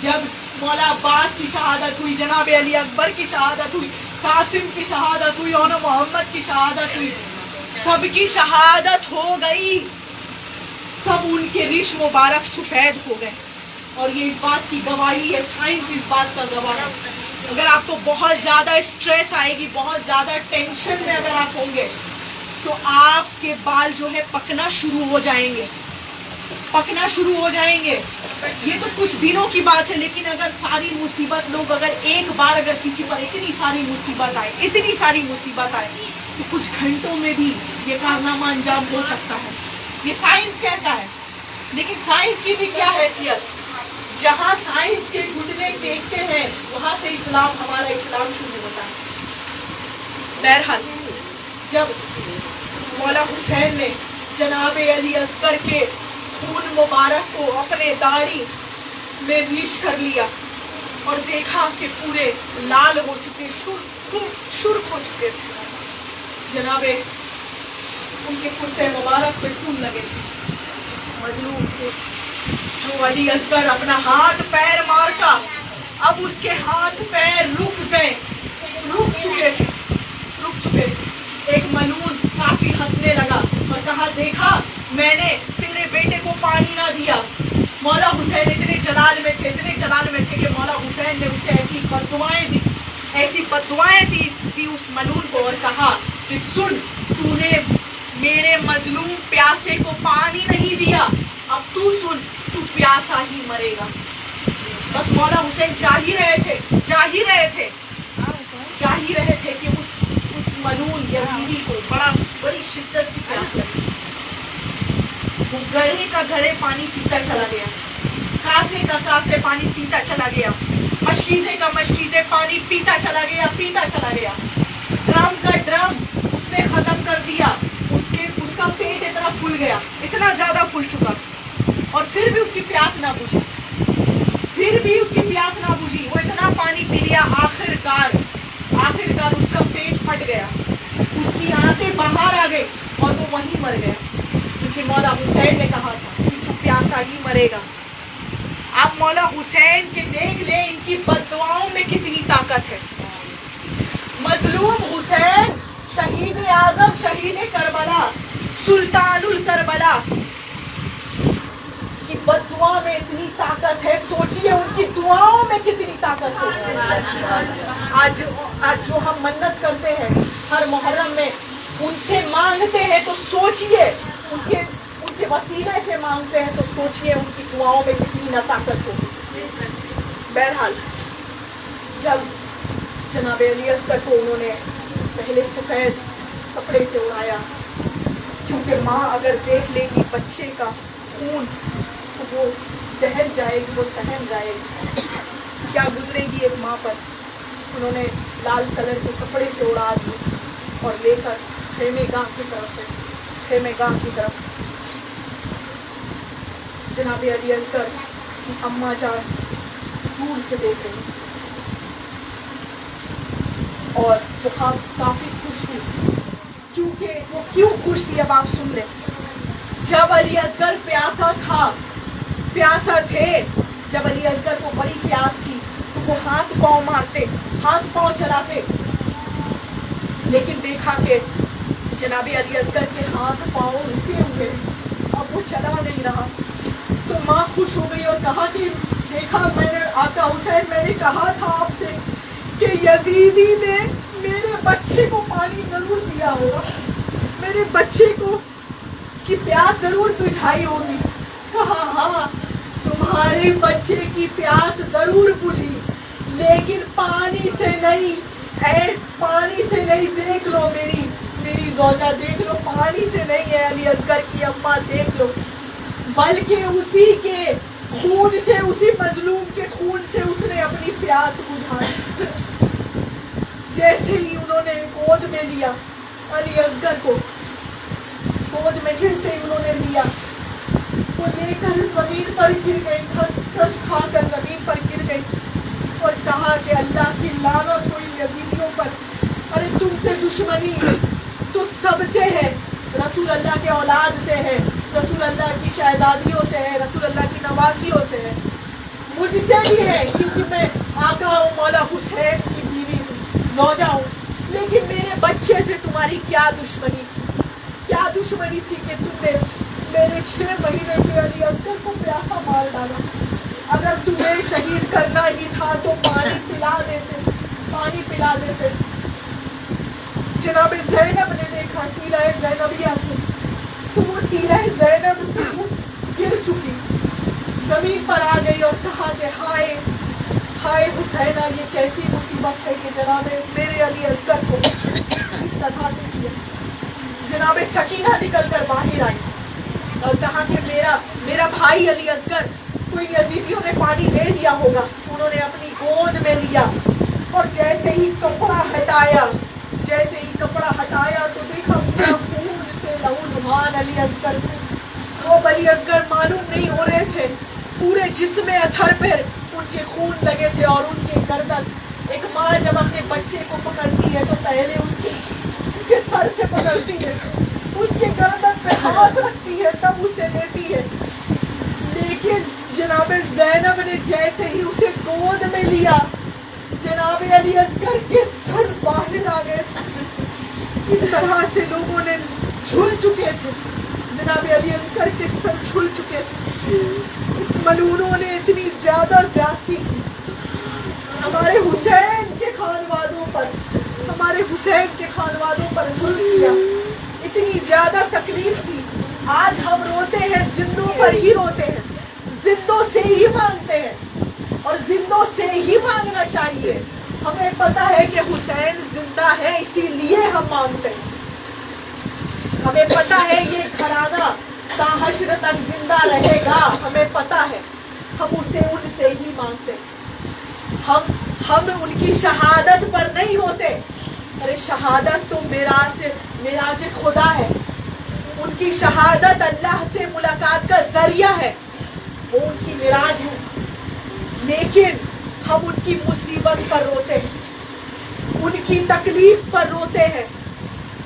جب مولا عباس کی شہادت ہوئی، جناب علی اکبر کی شہادت ہوئی، قاسم کی شہادت ہوئی، اور محمد کی شہادت ہوئی، سب کی شہادت ہو گئی، تب ان کے ریش مبارک سفید ہو گئے. اور یہ اس بات کی گواہی ہے، سائنس اس بات کا گواہ ہے. اگر آپ کو بہت زیادہ اسٹریس آئے گی، بہت زیادہ ٹینشن میں اگر آپ ہوں گے، تو آپ کے بال جو ہے پکنا شروع ہو جائیں گے، پکنا شروع ہو جائیں گے. یہ تو کچھ دنوں کی بات ہے، لیکن اگر ساری مصیبت لوگ اگر ایک بار اگر کسی پر اتنی ساری مصیبت آئے، اتنی ساری مصیبت آئے، تو کچھ گھنٹوں میں بھی یہ کارنامہ انجام ہو سکتا ہے. یہ سائنس کہتا ہے. لیکن سائنس کی بھی کیا حیثیت، جہاں سائنس کے گھٹنے ٹیکتے ہیں وہاں سے اسلام، ہمارا اسلام شروع ہوتا ہے. بہرحال جب مولا حسین نے جناب علی اصغر کے خون مبارک کو اپنے داڑھی میں ریش کر لیا اور دیکھا کہ پورے لال ہو چکے، شرخ ہو چکے تھے، جناب ان کے کرتے مبارک پہ خون لگے تھے، مظلوم تھے. جو علی اصغر اپنا ہاتھ پیر مارتا، اب اس کے ہاتھ پیر رک گئے، رک چکے تھے. ایک ملعون کافی ہنسنے لگا اور کہا، دیکھا میں نے تیرے بیٹے کو پانی نہ دیا. مولا حسین اتنے جلال میں تھے کہ مولا حسین نے اسے ایسی بددعائیں دی اس ملعون کو، اور کہا کہ سن، تو نے میرے مظلوم پیاسے کو پانی نہیں دیا، اب تو سن، تو پیاسا ہی مرے گا. بس مولا حسین چاہ ہی رہے تھے کہ اس ملعون یزیدی کو بڑی شدت کی پیاس لگی. وہ گڑھے کا گڑھے پانی پیتا چلا گیا، کاسے کا کاسے پانی پیتا چلا گیا، مشکیزے کا مشکیزے پانی پیتا چلا گیا. ڈرم کا ڈرم اس نے ختم کر دیا. اس کا پیٹ اتنا پھول گیا، اتنا زیادہ پھول چکا، اور پھر بھی اس کی پیاس نہ بجھی. وہ اتنا پانی پی لیا، آخر کار اس کا پیٹ پھٹ گیا، اس کی آنتیں باہر آ گئی اور وہ وہیں مر گیا، کیونکہ مولا حسین نے کہا تھا کہ تو پیاسا ہی مرے گا. آپ مولا حسین کے دیکھ لیں ان کی بددعاؤں میں کتنی طاقت ہے. مظلوم حسین، شہید اعظم، شہید کربلا، سلطان الکربلا کی بددعا میں اتنی طاقت ہے. سوچئے ان کی دعاؤں میں کتنی طاقت ہے. آج جو ہم منت کرتے ہیں ہر محرم میں، ان سے مانگتے ہیں تو سوچئے، ان کے وسیلے سے مانگتے ہیں تو سوچئے ان کی دعاؤں میں کتنی نہ طاقت ہوگی. بہرحال جب جناب علی اصغر کو انہوں نے پہلے سفید کپڑے سے اڑایا، کیونکہ ماں اگر دیکھ لے گی بچے کا خون تو وہ دہل جائے گی، وہ سہم جائے گی، کیا گزرے گی ایک ماں پر. انہوں نے لال کلر کے کپڑے سے اڑا دیے اور لے کر خیمے گاہ کی طرف جناب علی اصغر کی اماں جان دور سے دیکھ رہی اور وہ کافی خوش تھی. کیونکہ وہ کیوں خوش تھی اب آپ سن لیں. جب علی اصغر پیاسا تھے، جب علی اصغر کو بڑی پیاس تھی تو وہ ہاتھ پاؤں مارتے، ہاتھ پاؤں چلاتے، لیکن دیکھا کہ جناب علی اصغر کے ہاتھ پاؤں رکے ہوئے، اب وہ چلا نہیں رہا. تو ماں خوش ہو گئی اور کہا کہ دیکھا میں نے آقا حسین، میں نے کہا تھا آپ سے کہ یزیدی نے میرے بچے کو پانی ضرور دیا ہوگا، میرے بچے کو کی پیاس ضرور بجھائی ہوگی. کہا ہاں تمہارے بچے کی پیاس ضرور بجھی، لیکن پانی سے نہیں. پانی سے نہیں، دیکھ لو میری زوجہ، دیکھ لو، پانی سے نہیں ہے علی اصغر کی اماں، دیکھ لو، بلکہ اسی کے خون سے، اسی مظلوم کے خون سے اس نے اپنی پیاس بجھائی. جیسے ہی انہوں نے گود میں لیا علی اصغر کو، گود میں جیسے ہی انہوں نے لیا، وہ لے کر زمین پر گر گئی، کھس کھا کر زمین پر گر گئی اور کہا کہ اللہ کی لعنت ہوئی یزیدیوں پر. ارے تم سے دشمنی تو سب سے ہے، رسول اللہ کے اولاد سے ہے، رسول اللہ کی شہزادیوں سے ہے، رسول اللہ کی نواسیوں سے ہے. مجھ سے بھی ہے کیونکہ میں آقا و مولا حسین کی بیوی ہوں، زوجہ ہوں، لیکن میرے بچے سے تمہاری کیا دشمنی تھی؟ کیا دشمنی تھی کہ تم نے میرے 6 مہینے کے علی اصغر کو پیاسا مار ڈالا؟ اگر تمہیں شہید کرنا ہی تھا تو پانی پلا دیتے، پانی پلا دیتے۔ جناب زینب نے دیکھا ٹیلہ زینبیہ سے، تو وہ ٹیلہ زینب سے گر چکی، زمین پر آ گئی اور کہا کہ ہائے ہائے حسینہ، یہ کیسی مصیبت ہے کہ جناب میرے علی اصغر کو اس طرح سے کیا۔ جناب سکینہ نکل کر باہر آئی اور کہا کہ میرا بھائی علی اصغر کوئی یزیدیوں نے پانی دے دیا ہوگا۔ انہوں نے اپنی گود میں لیا اور جیسے ہی کپڑا ہٹایا تو دیکھا پورا خون سے لہولہان علی اصغر کو۔ وہ علی اصغر معلوم نہیں ہو رہے تھے، پورے جسم اتھر پر ان کے خون لگے تھے اور ان کے گردن۔ ایک ماں جب اپنے بچے کو پکڑتی ہے تو پہلے اس کے سر سے پکڑتی ہے، اس کے گردن پہ ہاتھ رکھتی ہے، تب اسے لیتی ہے۔ لیکن جناب زینب نے جیسے ہی اسے گود میں لیا، جناب علی اصغر کے سر باہر آ گئے۔ اس طرح سے لوگوں نے جھل چکے تھے، جناب علی اصغر کے سر جھل چکے تھے۔ ملعونوں نے اتنی زیادہ زیادتی کی ہمارے حسین کے خانوادوں پر ظلم کیا، اتنی زیادہ تکلیف تھی۔ آج ہم روتے ہیں، زندوں پر ہی روتے ہیں، زندوں سے ہی مانگتے ہیں اور زندوں سے ہی مانگنا چاہیے۔ ہمیں پتا ہے کہ حسین زندہ ہے، اسی لیے ہم مانگتے ہیں۔ ہمیں پتا ہے یہ گھرانہ تا حشر تک زندہ رہے گا، ہمیں پتا ہے، ہم اسے ان سے ہی مانگتے ہیں۔ ہم ان کی شہادت پر نہیں ہوتے، ارے شہادت تو معراج خدا ہے، ان کی شہادت اللہ سے ملاقات کا ذریعہ ہے، وہ ان کی معراج ہے۔ لیکن ہم ان کی مصیبت پر روتے ہیں، ان کی تکلیف پر روتے ہیں،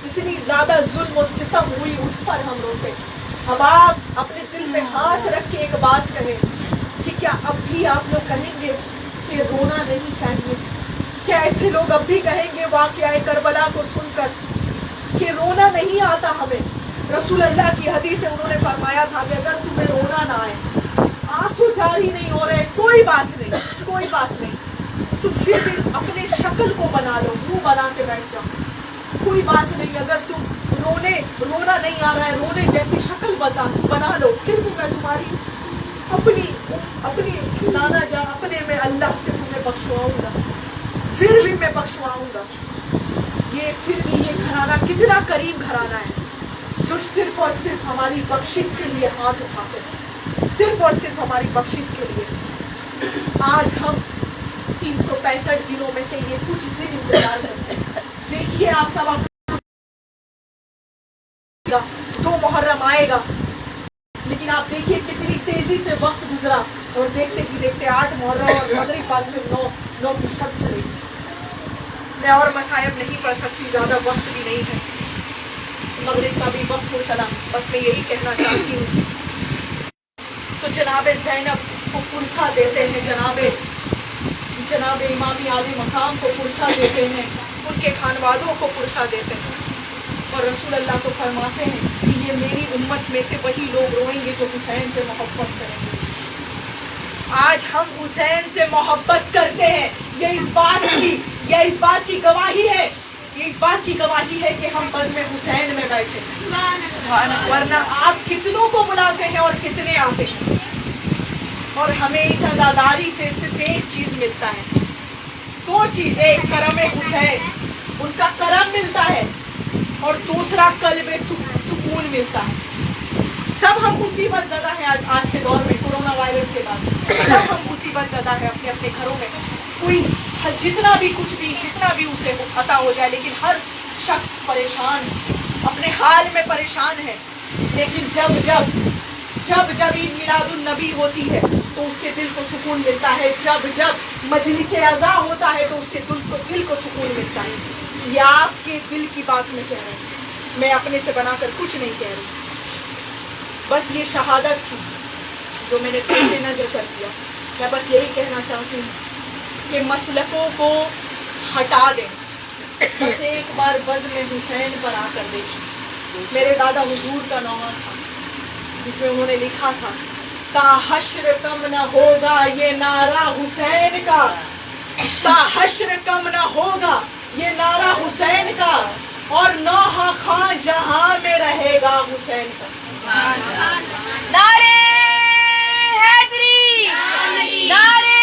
اتنی زیادہ ظلم و ستم ہوئی اس پر ہم روتے ہیں۔ اب آپ اپنے دل میں ہاتھ رکھ کے ایک بات کہیں کہ کیا اب بھی آپ لوگ کہیں گے کہ رونا نہیں چاہیے؟ کیا ایسے لوگ اب بھی کہیں گے واقعہ کربلا کو سن کر کہ رونا نہیں آتا ہمیں؟ رسول اللہ کی حدیث ہے، انہوں نے فرمایا تھا کہ اگر تمہیں رونا نہ آئے، آنسو جاری نہیں ہو رہے، کوئی بات نہیں، تم پھر بھی اپنے شکل کو بنا لو، منہ بنا کے بیٹھ جاؤ، کوئی بات نہیں۔ اگر تم رونا نہیں آ رہا ہے، رونے جیسی شکل بنا لو، پھر بھی میں تمہاری اپنی نانا جان اپنے میں اللہ سے تمہیں بخشواؤں گا، پھر بھی میں بخشواؤں گا۔ پھر بھی یہ گھرانہ کتنا کریم گھرانہ ہے جو صرف اور صرف ہماری بخشش کے لیے ہاتھ اٹھاتے ہیں، صرف اور صرف ہماری بخشش کے لیے۔ آج ہم 365 دنوں میں سے یہ کچھ دن انتظار کرتے ہیں۔ دیکھیے آپ سب 2 محرم آئے گا، لیکن آپ دیکھیے کتنی تیزی سے وقت گزرا اور دیکھتے ہی دیکھتے 8 محرم اور مغرب بعد پھر 9 کی شب چلے گی۔ میں اور مصائب نہیں پڑھ سکتی، زیادہ وقت بھی نہیں ہے، مغرب کا بھی وقت ہو چلا، بس میں یہی کہنا چاہتی ہوں۔ تو جناب زینب کو پرسہ دیتے ہیں، جناب امام عالی مقام کو پرسہ دیتے ہیں، ان کے خانوادوں کو پرسہ دیتے ہیں، اور رسول اللہ کو فرماتے ہیں کہ یہ میری امت میں سے وہی لوگ روئیں گے جو حسین سے محبت کریں گے۔ آج ہم حسین سے محبت کرتے ہیں، یہ اس بات کی گواہی ہے، کہ ہم بزم حسین میں بیٹھے، ورنہ آپ کتنوں کو بلاتے ہیں اور کتنے آتے ہیں، اور ہمیں اس عزاداری سے صرف ایک چیز ملتا ہے، 2 چیز، ایک کرم حسین، ان کا کرم ملتا ہے، اور دوسرا قلب سکون ملتا ہے۔ سب ہم مصیبت زدہ ہیں آج کے دور میں، کورونا وائرس کے بعد سب ہم مصیبت زدہ ہیں اپنے اپنے گھروں میں، کوئی جتنا بھی اسے عطا ہو جائے، لیکن ہر شخص پریشان، اپنے حال میں پریشان ہے۔ لیکن جب عید میلاد النبی ہوتی ہے تو اس کے دل کو سکون ملتا ہے، جب مجلس عزا ہوتا ہے تو اس کے دل کو سکون ملتا ہے۔ یہ آپ کے دل کی بات میں کہہ رہی ہوں، میں اپنے سے بنا کر کچھ نہیں کہہ رہی، بس یہ شہادت تھی جو میں نے پیش نظر کر دیا۔ میں بس یہی کہنا چاہتی ہوں کہ مسلکوں کو ہٹا دیں، بس ایک بار بزم حسین پر آ کر دیکھیں۔ میرے دادا حضور کا نامہ تھا جس میں انہوں نے لکھا تھا تا حشر کم نہ ہوگا یہ نعرہ حسین کا، تا حشر کم نہ ہوگا یہ نعرہ حسین کا، اور نوحہ خاں جہاں میں رہے گا حسین کا۔ نعرے حیدری، نعرے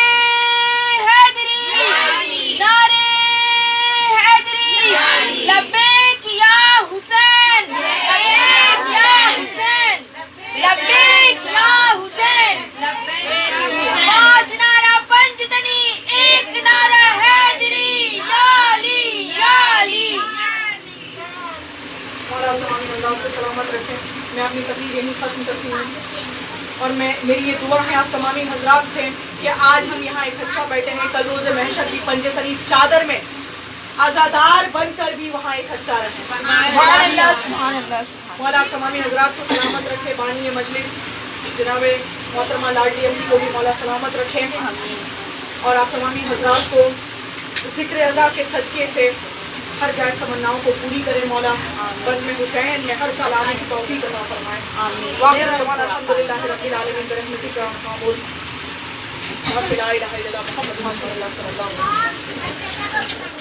حیدری، نعرے حیدری، لبیک یا حسین، لبیک یا حسین، لبیک یا حسین، پانچ نعرہ پنجتنی، ایک نعرہ حیدری، یا علی یا علی۔ مولا تمام اللہ کو سلامت رکھیں۔ میں اپنی تقریر یہیں ختم کرتی ہوں، اور میری یہ دعا ہے آپ تمامی حضرات سے کہ آج ہم یہاں اکٹھا بیٹھے ہیں، کل روز محشر کی پنجے تلی چادر میں عزادار بن کر بھی وہاں اکٹھا رہیں۔ سبحان اللہ سبحان اللہ سبحان مولا آپ تمامی حضرات کو سلامت رکھے، بانی مجلس جناب محترمہ لاڈلی امی کو بھی مولا سلامت رکھے، اور آپ تمامی حضرات کو ذکر ازا کے صدقے سے ہر جائز تمناؤں کو پوری کرے مولا، بزم حسین میں ہر سال آنے کی توفیق عطا فرمائے۔ واخر دعوانا الحمدللہ رب العالمین برحمتک یا ارحم الراحمین، رب لا الہ الا اللہ محمد رسول اللہ صلی اللہ علیہ وسلم۔